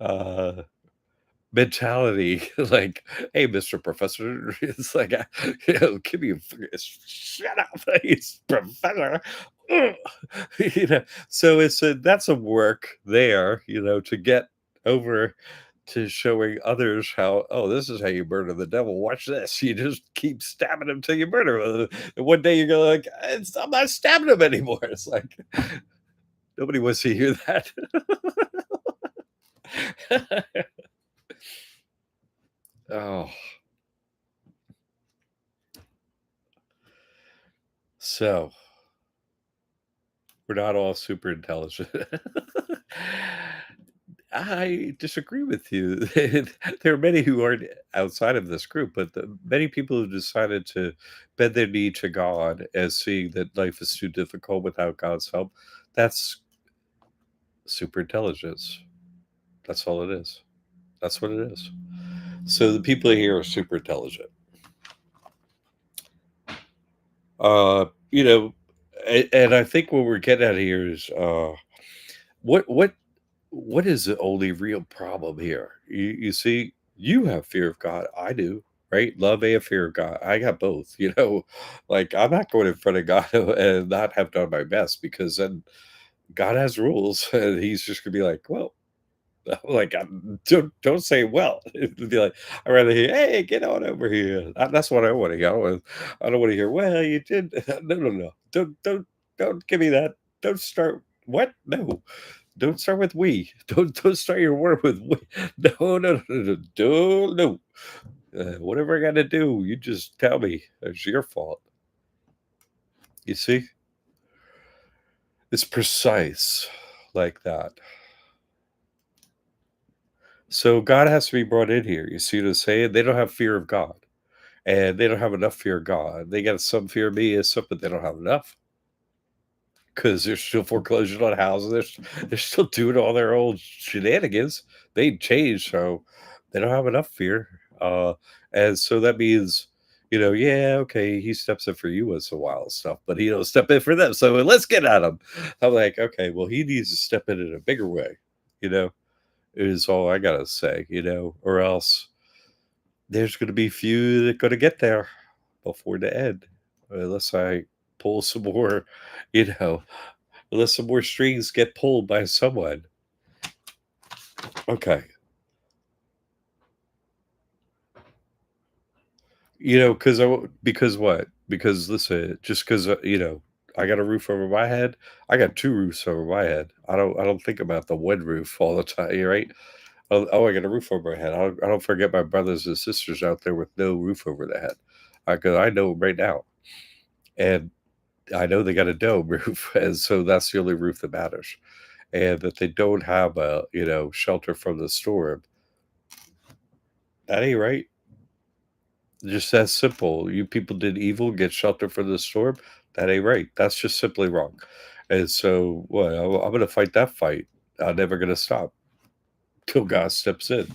A: uh mentality. Like, hey, Mr. Professor, it's like, give me shut up, he's professor. Ugh. So that's a work there, to get over to showing others how, oh, this is how you murder the devil. Watch this. You just keep stabbing him till you murder him. And one day you go like, I'm not stabbing him anymore. It's like nobody wants to hear that. Oh, so we're not all super intelligent. I disagree with you. There are many who aren't outside of this group, but many people who decided to bend their knee to God as seeing that life is too difficult without God's help. That's super intelligence. That's all it is. That's what it is. So the people here are super intelligent. Uh, you know, and I think what we're getting at here is what what what is the only real problem here? You see, you have fear of God. I do. right? Love and fear of God. I got both, like I'm not going in front of God and not have done my best because then God has rules and he's just gonna be like, well, like don't say well. It'd be like I'd rather hear, hey, get on over here. That's what I want to hear. I don't want to hear, well, you did. No, no, no. Don't give me that. Don't start what? No. Don't start with we. Don't start your word with we. No, no, no, no, no, no. Whatever I got to do, you just tell me. It's your fault. You see, it's precise like that. So God has to be brought in here. You see what I'm saying? They don't have fear of God, and they don't have enough fear of God. They got some fear of me and stuff, but they don't have enough because they're still foreclosing on houses. They're still doing all their old shenanigans. They ain't changed, so they don't have enough fear. And so that means, yeah, okay, he steps in for you once in a while and stuff, but he don't step in for them. So let's get at him. I'm like, okay, well, he needs to step in a bigger way, you know, is all I gotta say, or else there's gonna be few that gonna get there before the end, unless I pull some more, you know, unless some more strings get pulled by someone. Okay. Because what? Because listen, just because I got a roof over my head, I got two roofs over my head. I don't think about the one roof all the time, right? Oh, I got a roof over my head. I don't forget my brothers and sisters out there with no roof over their head. Because I know 'em right now, and I know they got a dome roof, and so that's the only roof that matters. And that they don't have a shelter from the storm. That ain't right. Just that simple. You people did evil, get shelter from the storm. That ain't right. That's just simply wrong. And so, well, I'm going to fight that fight. I'm never going to stop till God steps in,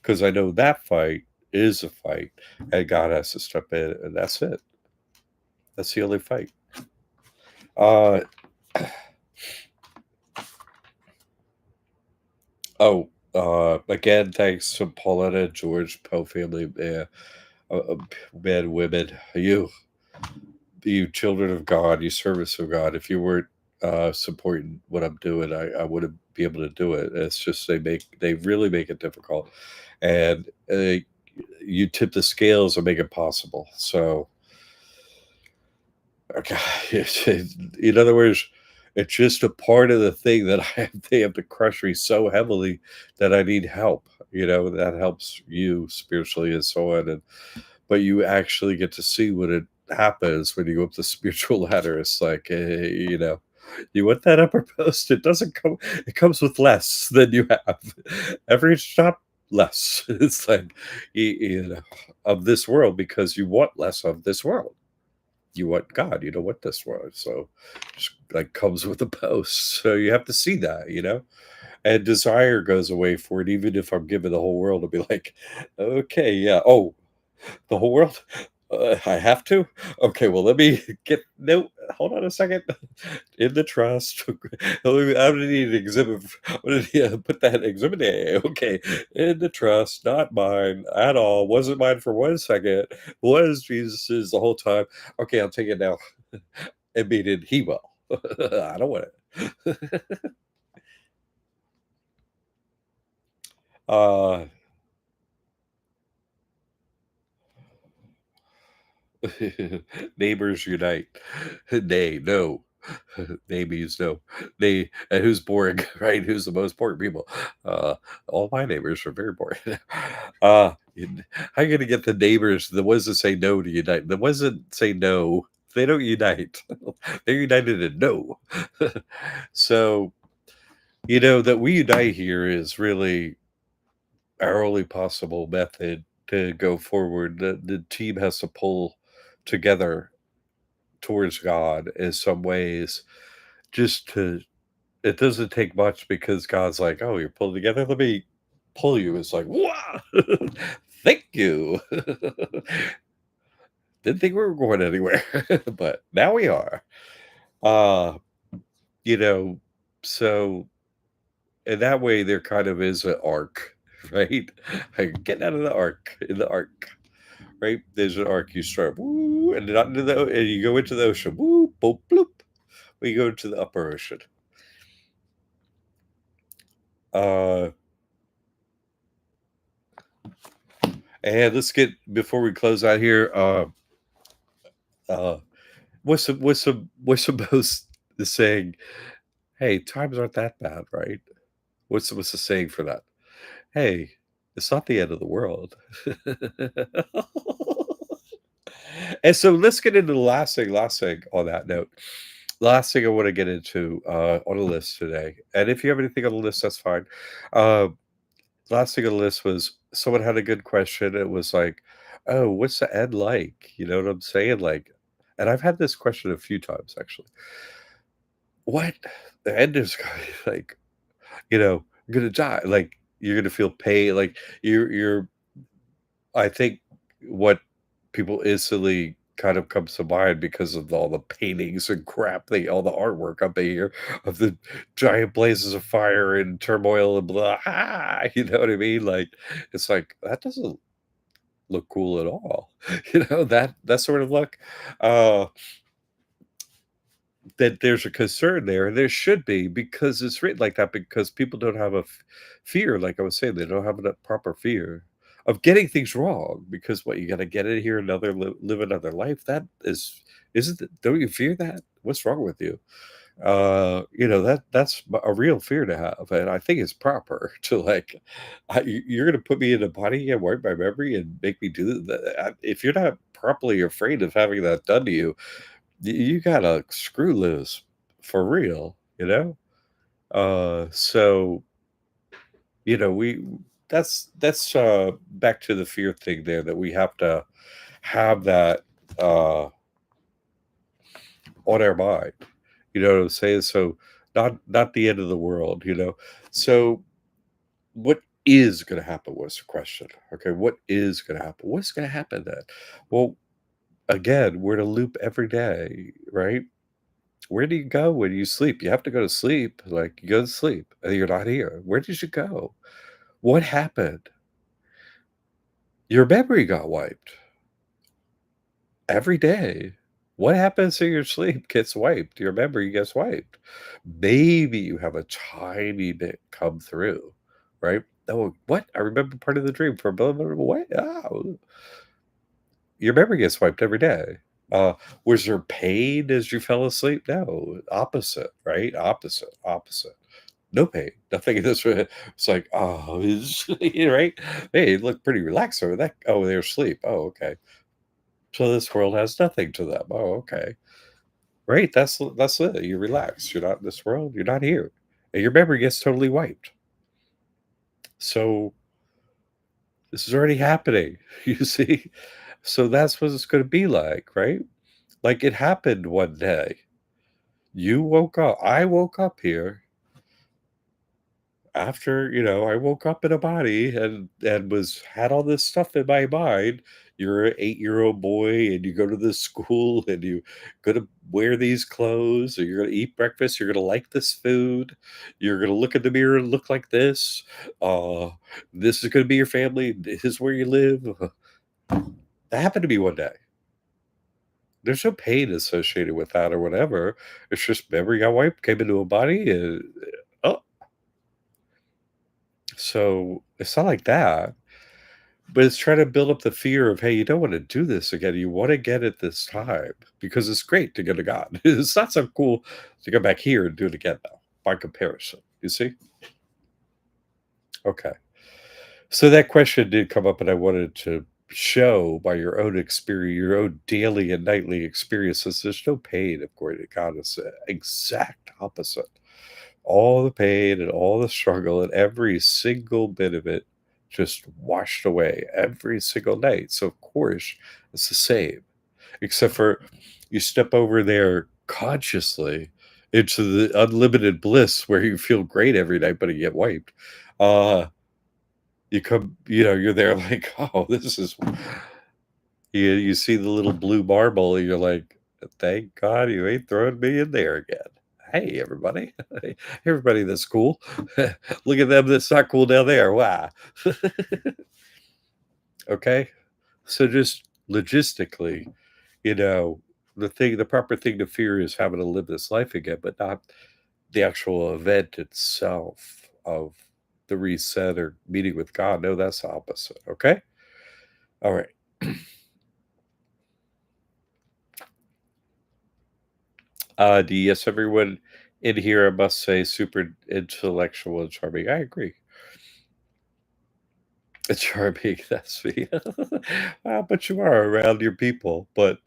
A: because I know that fight is a fight, and God has to step in, and that's it. That's the only fight. Uh, again, thanks to Pauletta, George, Poe family, men, women, you children of God, you servants of God. If you weren't supporting what I'm doing, I wouldn't be able to do it. It's just they really make it difficult, and you tip the scales and make it possible. So, okay, in other words, it's just a part of the thing that they have to crush me so heavily that I need help. That helps you spiritually and so on, and but you actually get to see what it happens when you go up the spiritual ladder. It's like, you want that upper post. It doesn't come. It comes with less than you have. Every stop less. It's like, of this world, because you want less of this world. You want God. You don't want this world. So, just like comes with a post. So you have to see that. And desire goes away for it. Even if I'm given the whole world, I'll be like, okay, yeah. Oh, the whole world? I have to? Okay, well, let me get no, hold on a second. In the trust. I'm gonna need an exhibit. I'm gonna need to put that exhibit A. Okay. In the trust, not mine at all. Wasn't mine for 1 second. Was Jesus's the whole time. Okay, I'll take it now. It meaning he will. I don't want it. uh Neighbors unite. Nay, no. Nay means no. Nay, and who's boring, right? Who's the most boring people? All my neighbors are very boring. How you gonna get the neighbors, the ones that say no to unite? The ones that say no, they don't unite. They're united in no. So, that we unite here is really our only possible method to go forward. The team has to pull together towards God in some ways. Just to It doesn't take much because God's like, "Oh, you're pulled together. Let me pull you." It's like, "Wow, thank you." Didn't think we were going anywhere, but now we are. Uh, you know, so in that way, there kind of is an arc, right? Like, get out of the arc in the arc, right? There's an arc. You start woo, and not into and you go into the ocean. Woo, boop, bloop. We go to the upper ocean. Uh, and let's get before we close out here. Uh, what's the most the saying? Hey, times aren't that bad, right? What's the saying for that? Hey, it's not the end of the world. And so let's get into the last thing on that note. Last thing I want to get into on the list today. And if you have anything on the list, that's fine. Uh, last thing on the list was someone had a good question. It was like, oh, what's the end like? You know what I'm saying? Like, and I've had this question a few times actually. What the end is like, gonna die. Like you're gonna feel pain. Like you're I think what people instantly kind of comes to mind because of all the paintings and crap, all the artwork up here of the giant blazes of fire and turmoil and blah, you know what I mean? Like, it's like that doesn't look cool at all. That sort of look. Uh, that there's a concern there, and there should be because it's written like that because people don't have a fear, like I was saying, they don't have a proper fear of getting things wrong because what you got to get in here another live another life that is isn't it, don't you fear that? What's wrong with you? That's a real fear to have, and I think it's proper to like you're gonna put me in a body and wipe my memory and make me do that. If you're not properly afraid of having that done to you, you gotta screw loose for real, you know? So, we that's back to the fear thing there that we have to have that uh on our mind. You know what I'm saying? So not the end of the world, you know. So what is gonna happen was the question. Okay, what is gonna happen? What's gonna happen then? Well, again, we're in a loop every day, right? Where do you go when you sleep? You have to go to sleep. Like, you go to sleep, and you're not here. Where did you go? What happened? Your memory got wiped every day. What happens in your sleep gets wiped. Your memory gets wiped. Maybe you have a tiny bit come through, right? Oh, what? I remember part of the dream for a moment. What? Oh, your memory gets wiped every day. Uh, was there pain as you fell asleep? No, opposite, right? Opposite. No pain, nothing in this. It's like, oh, right? Hey, look pretty relaxed over that. Oh, they're asleep. Oh, okay. So this world has nothing to them. Oh, okay. Right. That's it. You relax. You're not in this world. You're not here, and your memory gets totally wiped. So this is already happening. You see. So that's what it's going to be like, right? Like it happened one day. You woke up. I woke up here after, I woke up in a body and was had all this stuff in my mind. You're an 8-year-old boy and you go to this school and you gonna wear these clothes or you're gonna eat breakfast, you're gonna like this food, you're gonna look in the mirror and look like this. Uh this is gonna be your family, this is where you live. That happened to me one day. There's no pain associated with that or whatever. It's just memory got wiped, came into a body, and oh, so it's not like that. But it's trying to build up the fear of, hey, you don't want to do this again. You want to get it this time because it's great to go to God. It's not so cool to go back here and do it again, though, by comparison. You see? Okay. So that question did come up, and I wanted to show by your own experience, your own daily and nightly experiences, there's no pain, according to God. It's the exact opposite. All the pain and all the struggle and every single bit of it just washed away every single night. So of course it's the same, except for you step over there consciously into the unlimited bliss where you feel great every night, but you get wiped. Uh you come, you're there like, oh, this is you see the little blue marble, and you're like, thank God you ain't throwing me in there again. Hey, everybody. Hey, everybody that's cool. Look at them that's not cool down there. Wow. Okay. So just logistically, you know, the proper thing to fear is having to live this life again, but not the actual event itself of the reset or meeting with God. No, that's the opposite. Okay. All right. Yes, everyone in here, I must say, super intellectual and charming. I agree. Charming, that's me. But you are around your people. But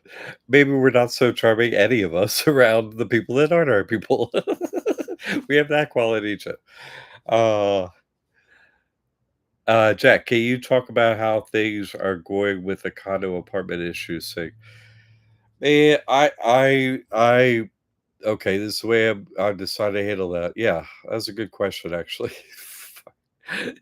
A: maybe we're not so charming, any of us, around the people that aren't our people. We have that quality too. Uh, Jack, can you talk about how things are going with the condo apartment issue? Say, man, okay, this is the way I've decided to handle that. Yeah, that's a good question, actually.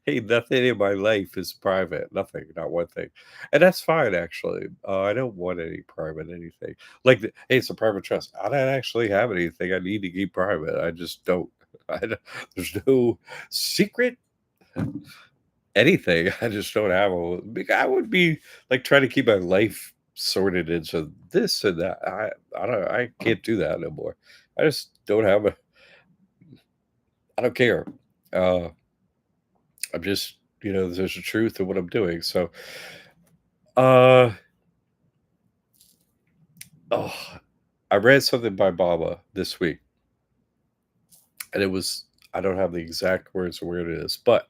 A: Hey, nothing in my life is private. Nothing, not one thing, and that's fine. Actually, I don't want any private anything. Like, hey, it's a private trust. I don't actually have anything I need to keep private. I just don't. I don't there's no secret anything. I just don't have a. I would be like trying to keep my life sorted into this and that. I don't. I can't do that no more. I just don't have a. I don't care. Uh, I'm just, there's a truth in what I'm doing. So, uh, oh, I read something by Baba this week, and it was, I don't have the exact words of where it is, but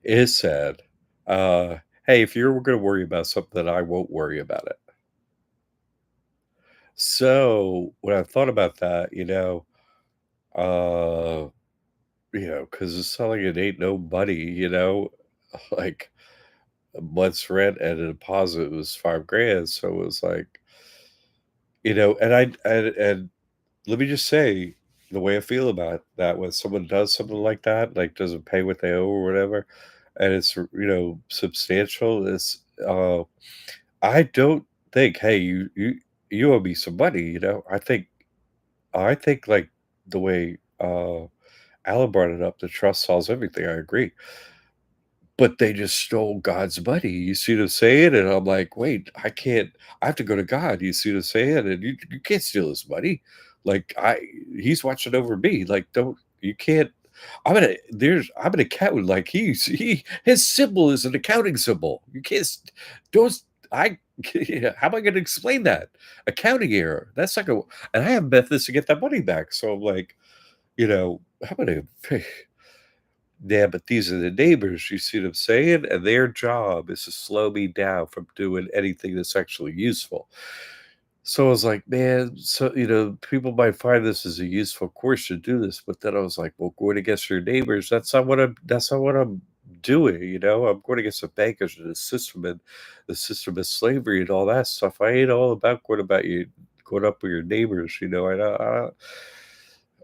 A: it said, uh, hey, if you're going to worry about something, I won't worry about it. So when I thought about that, uh, because it's not like it ain't no money, like a month's rent and a deposit was 5 grand. So it was like, and let me just say the way I feel about that when someone does something like that, like doesn't pay what they owe or whatever, and it's substantial. I don't think, hey, you owe me some money. I think like the way Alan brought it up, the trust solves everything. I agree. But they just stole God's money, you see what I'm saying? And I'm like, "Wait, I have to go to God," you see what I'm saying? And you can't steal his money. Like, he's watching over me, like, don't you can't I'm an accountant, like, his symbol is an accounting symbol. You can't st don't s I yeah, how am I gonna explain that? Accounting error, that's like a and I have methods to get that money back, so I'm like, how about a yeah, but these are the neighbors, you see what I'm saying? And their job is to slow me down from doing anything that's actually useful. So I was like, man, so people might find this as a useful course to do this, but then I was like, well, going against your neighbors, that's not what I'm doing, I'm going against the bankers and the system and the system of slavery and all that stuff. I ain't all about going up with your neighbors,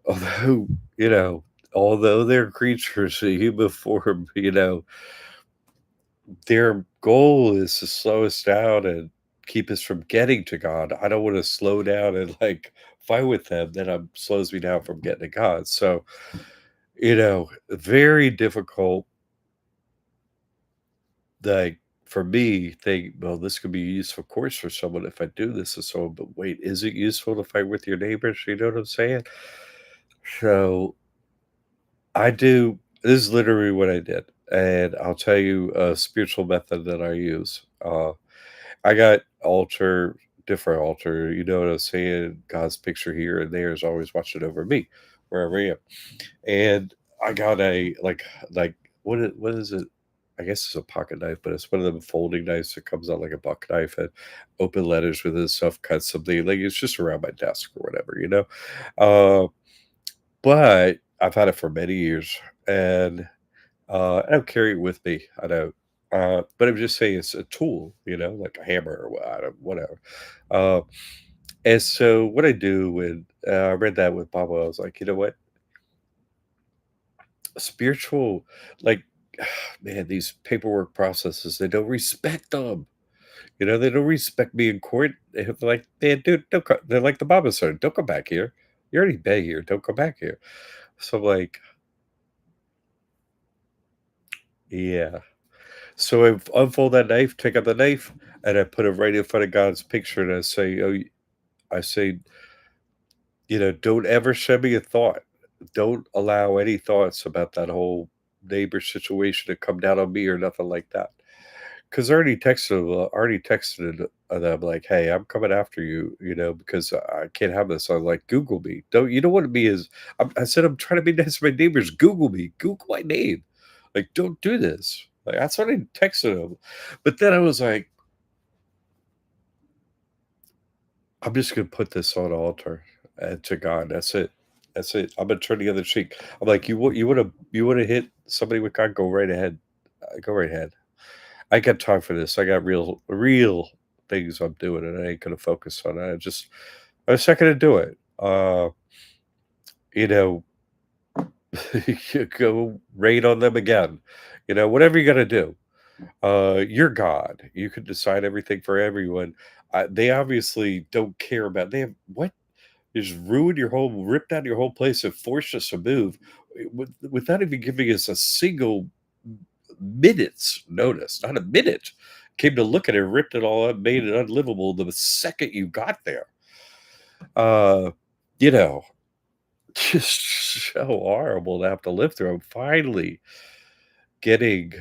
A: although, you know, although they're creatures in human form, their goal is to slow us down and keep us from getting to God. I don't want to slow down and like fight with them. That slows me down from getting to God. So, very difficult. Like for me, think, well, this could be a useful course for someone if I do this and so on. But wait, is it useful to fight with your neighbors? You know what I'm saying? So I do. This is literally what I did, and I'll tell you a spiritual method that I use. I got different altar. You know what I'm saying? God's picture here and there is always watching over me, wherever I am. And I got like what is it? I guess it's a pocket knife, but it's one of them folding knives that comes out like a buck knife and open letters with it stuff, cut something. Like it's just around my desk or whatever. Uh, but I've had it for many years, and I don't carry it with me. I don't. But I'm just saying it's a tool, like a hammer or whatever. Uh, and so what I do when I read that with Papa, I was like, you know what? Spiritual, like, man, these paperwork processes, they don't respect them. They don't respect me in court. They're like, man, dude, don't come. They're like the Baba said, don't come back here. You already been here. Don't come back here. So, like, yeah. So I unfold that knife, take out the knife, and I put it right in front of God's picture, and I say, "Oh," I say, "Don't ever send me a thought. Don't allow any thoughts about that whole neighbor situation to come down on me or nothing like that." 'Cause I already texted, them like, "Hey, I'm coming after you, because I can't have this." I'm like, "Google me. Don't you know what me is?" I said, "I'm trying to be nice to my neighbors. Google me. Google my name. Like, don't do this." Like, that's what I texted him. But then I was like, "I'm just gonna put this on altar, to God. That's it. That's it. I'm gonna turn the other cheek." I'm like, "You wanna hit somebody with God? Go right ahead. Go right ahead. I got time for this. I got real things I'm doing, and I ain't gonna focus on that. I'm just not gonna do it. You know, you go raid on them again. Whatever you gotta do. You're God. You can decide everything for everyone. They obviously don't care about. They have what? Just ruined your whole, ripped out your whole place, and forced us to move without even giving us a single minute's notice, not a minute. Came to look at it, ripped it all up, made it unlivable the second you got there. Uh, you know, just so horrible to have to live through. I'm finally getting,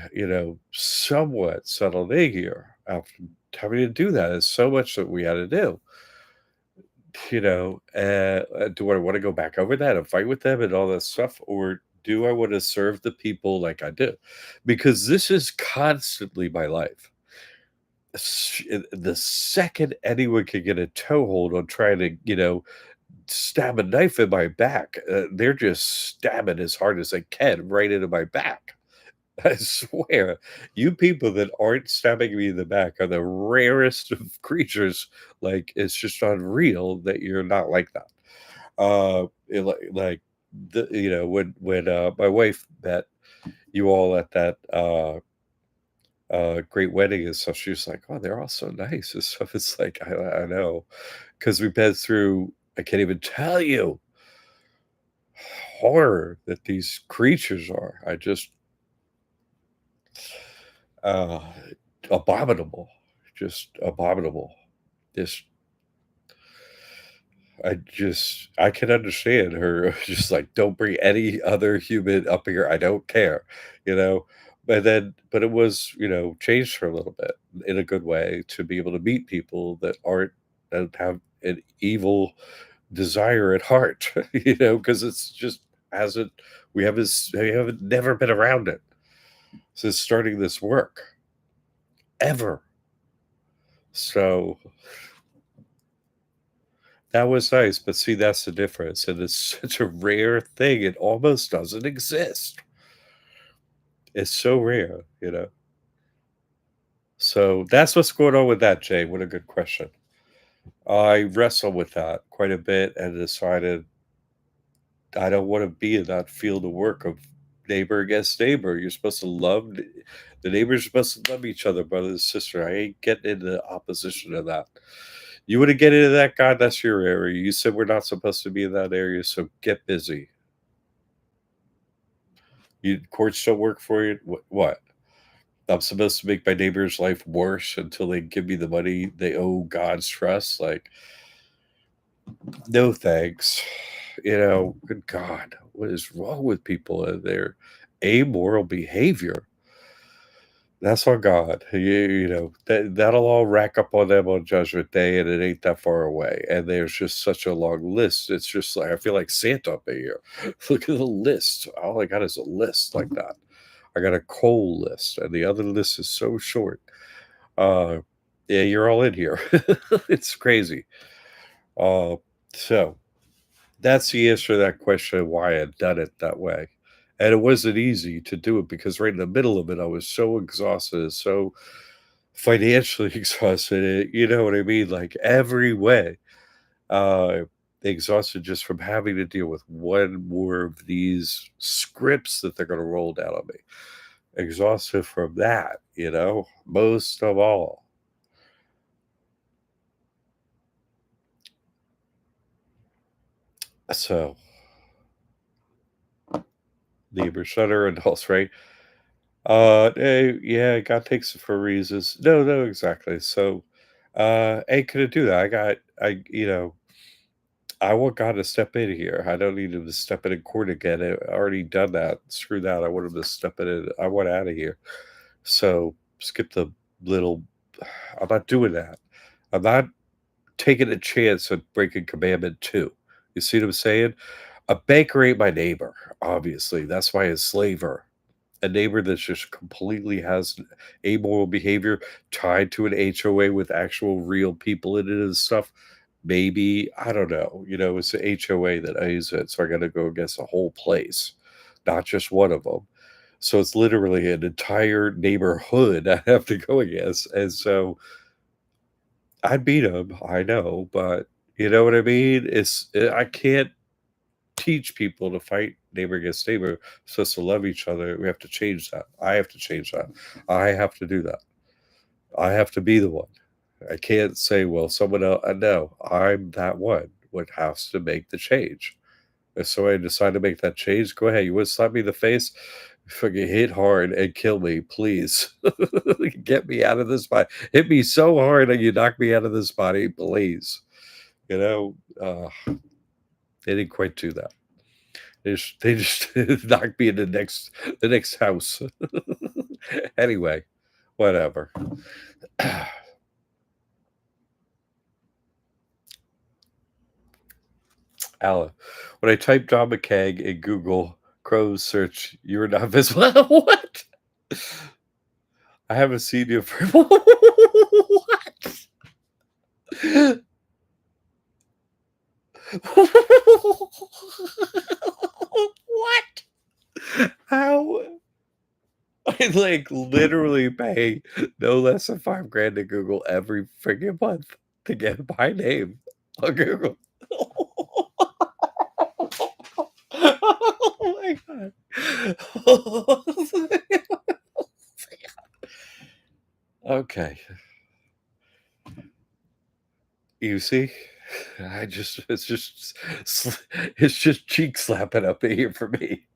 A: somewhat settled in here after having to do that. There's so much that we had to do. Do I want to go back over that and fight with them and all that stuff, or do I want to serve the people like I do? Because this is constantly my life. The second anyone can get a toehold on trying to, stab a knife in my back, they're just stabbing as hard as they can right into my back. I swear, you people that aren't stabbing me in the back are the rarest of creatures. Like, it's just unreal that you're not like that. Like when my wife met you all at that great wedding and stuff, she was like, "Oh, they're all so nice," and stuff. It's like, I know, because we've been through, I can't even tell you, horror that these creatures are. I just uh abominable. Just abominable. Just I can understand her just like, "Don't bring any other human up here, I don't care," you know? But it was, changed for a little bit in a good way to be able to meet people that have an evil desire at heart, because it's just hasn't we haven't never been around it since starting this work, ever. So that was nice, but see, that's the difference, and it's such a rare thing, it almost doesn't exist. It's so rare, you know? So, that's what's going on with that, Jay. What a good question. I wrestle with that quite a bit and decided I don't wanna be in that field of work of neighbor against neighbor. You're supposed to love the neighbors are supposed to love each other, brother and sister. I ain't getting into opposition to that. You wanna get into that, God, that's your area. You said we're not supposed to be in that area, so get busy. You courts don't work for you? What? I'm supposed to make my neighbor's life worse until they give me the money they owe God's trust? Like, no thanks. Good God, what is wrong with people and their amoral behavior? That's on God. That'll all rack up on them on Judgment Day, and it ain't that far away. And there's just such a long list. It's just like I feel like Santa up here. Look at the list. All I got is a list like that. I got a coal list, and the other list is so short. Uh, yeah, you're all in here. It's crazy. Uh, so that's the answer to that question, why I'd done it that way. And it wasn't easy to do it because right in the middle of it, I was so exhausted, so financially exhausted. You know what I mean? Like every way, uh, exhausted just from having to deal with one more of these scripts that they're going to roll down on me. Exhausted from that, most of all. So, neighbor, shutter, adults, right? Yeah, God takes it for reasons. No, no, exactly. So, ain't gonna do that. I want God to step in here. I don't need him to step in court again. I already done that. Screw that. I want him to step in. I want out of here. So skip the little. I'm not doing that. I'm not taking a chance at breaking commandment two. You see what I'm saying? A baker ain't my neighbor. Obviously, that's why I enslave her. A neighbor that just completely has amoral behavior tied to an HOA with actual real people in it and stuff. Maybe, I don't know. It's the HOA that owns it. So I got to go against the whole place, not just one of them. So it's literally an entire neighborhood I have to go against. And so I beat him. I know. But you know what I mean? I can't teach people to fight neighbor against neighbor. We're supposed to love each other. We have to change that. I have to change that. I have to do that. I have to be the one. I can't say, well, someone else. No, I'm that one. What has to make the change? If somebody decide to make that change, go ahead. You want to slap me in the face? Fucking hit hard and kill me, please. Get me out of this body. Hit me so hard that you knock me out of this body, please. You know, they didn't quite do that. They just knocked me in the next house. Anyway, whatever. Alan, when I type John McCaig in Google Chrome search, you're not visible. What? I haven't seen you for what? What? How? I like literally pay no less than 5 grand to Google every freaking month to get my name on Google. Oh my god. Okay. You see? It's just cheek slapping up in here for me.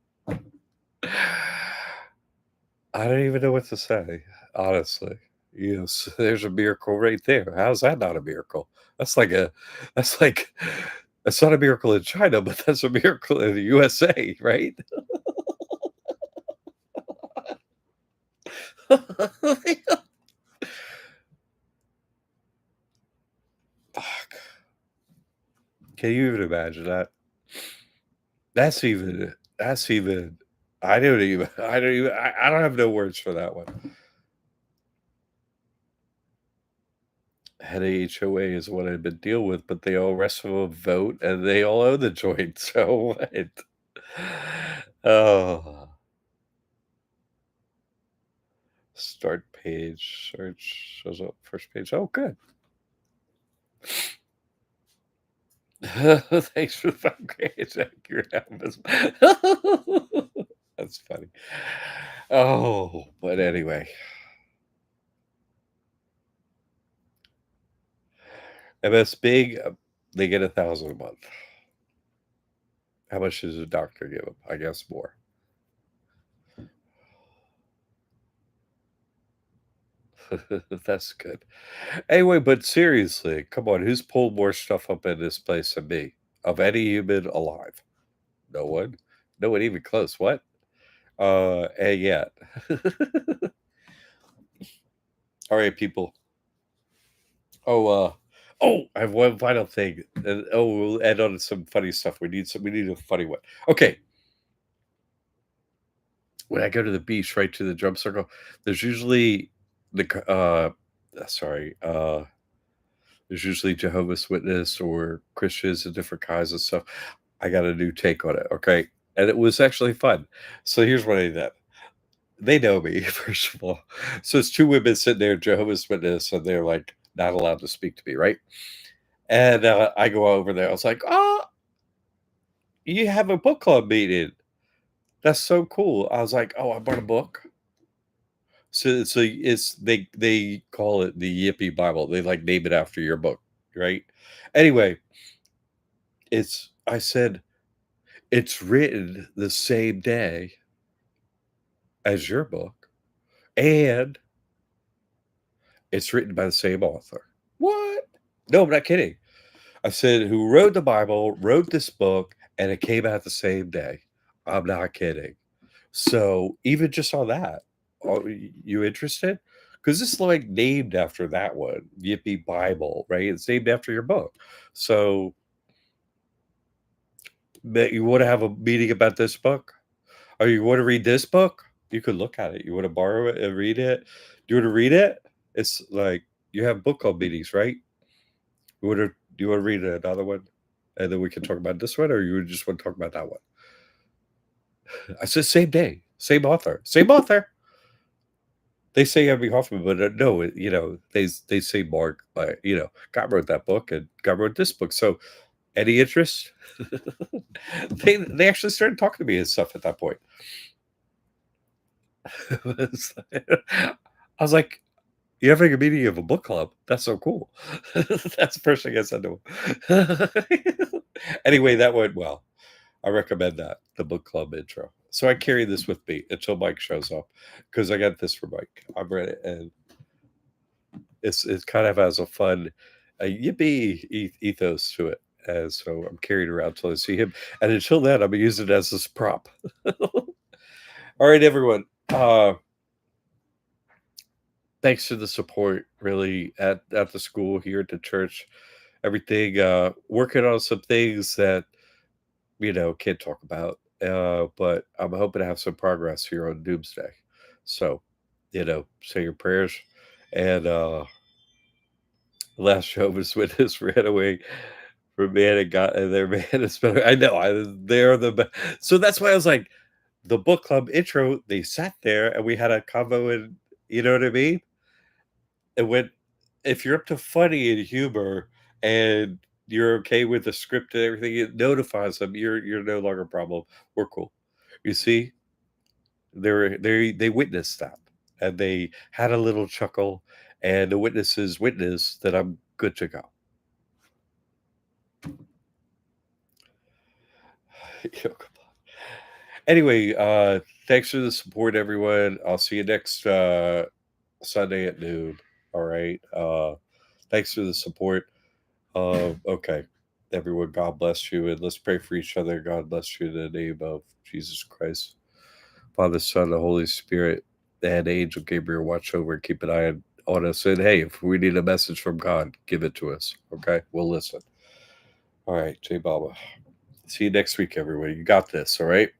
A: I don't even know what to say, honestly. Yes, there's a miracle right there. How's that not a miracle? That's like a that's like that's not a miracle in China, but that's a miracle in the USA, right? Fuck. Can you even imagine that? That's even I don't have no words for that one. Head of HOA is what I've been deal with, but they all rest of them vote and they all own the joint. So what? Oh, start page, search shows up first page. Oh, good. Thanks for the 5 grades. Accurate numbers. That's funny. Oh, but anyway, MS Big, they get 1,000 a month. How much does a doctor give them? I guess more. That's good. Anyway, but seriously, come on, who's pulled more stuff up in this place than me? Of any human alive? No one. No one even close. What? And yet. All right, people. Oh, I have one final thing. And we'll end on some funny stuff. We need a funny one. Okay. When I go to the beach, right to the drum circle, there's usually sorry, there's usually Jehovah's Witness or Christians and different kinds of stuff. I got a new take on it, okay? And it was actually fun. So here's what I did. They know me, first of all. So it's two women sitting there, Jehovah's Witness, and they're like not allowed to speak to me, right? And I go over there. I was like, "Oh, you have a book club meeting. That's so cool." I was like, "Oh, I bought a book." So it's they call it the Yippee Bible. They like name it after your book, right? Anyway, I said it's written the same day as your book. and it's written by the same author. What? No, I'm not kidding. I said, who wrote the Bible, wrote this book, and it came out the same day. I'm not kidding. So even just on that, you interested? Because it's like named after that one, Yippee Bible, right? It's named after your book. So you want to have a meeting about this book? Or you want to read this book? You could look at it. You want to borrow it and read it? Do you want to read it? It's like you have book club meetings, right? Do you want to read another one? And then we can talk about this one, or you just want to talk about that one? I said same day, same author, same author. They say Abby Hoffman, but no, they say Mark. God wrote that book, and God wrote this book. So, any interest? They actually started talking to me and stuff at that point. I was like, "You're having a meeting of a book club? That's so cool." That's the first thing I said to him. Anyway, that went well. I recommend that, the book club intro. So I carry this with me until Mike shows up because I got this for Mike. I've read it, and it kind of has a fun, yippee ethos to it. And so I'm carried around till I see him. And until then, I'm going to use it as this prop. All right, everyone. Thanks for the support, really, at the school, here at the church. Everything, working on some things that can't talk about. But I'm hoping to have some progress here on Doomsday. So, say your prayers. And the last Jehovah's Witness ran away from man and God, and their man is better. I know, they're the best. So that's why I was like, the book club intro, they sat there and we had a combo, and you know what I mean? And when, if you're up to funny and humor and you're okay with the script and everything, it notifies them you're no longer a problem. We're cool. You see, they witnessed that, and they had a little chuckle, and the witnesses witness that I'm good to go. Come on. Anyway, thanks for the support, everyone. I'll see you next Sunday at noon. All right. Thanks for the support. Okay. Everyone, God bless you, and let's pray for each other. God bless you in the name of Jesus Christ. Father, Son, the Holy Spirit, and Angel Gabriel, watch over and keep an eye on us. And hey, if we need a message from God, give it to us. Okay? We'll listen. All right, J Baba. See you next week, everybody. You got this, all right?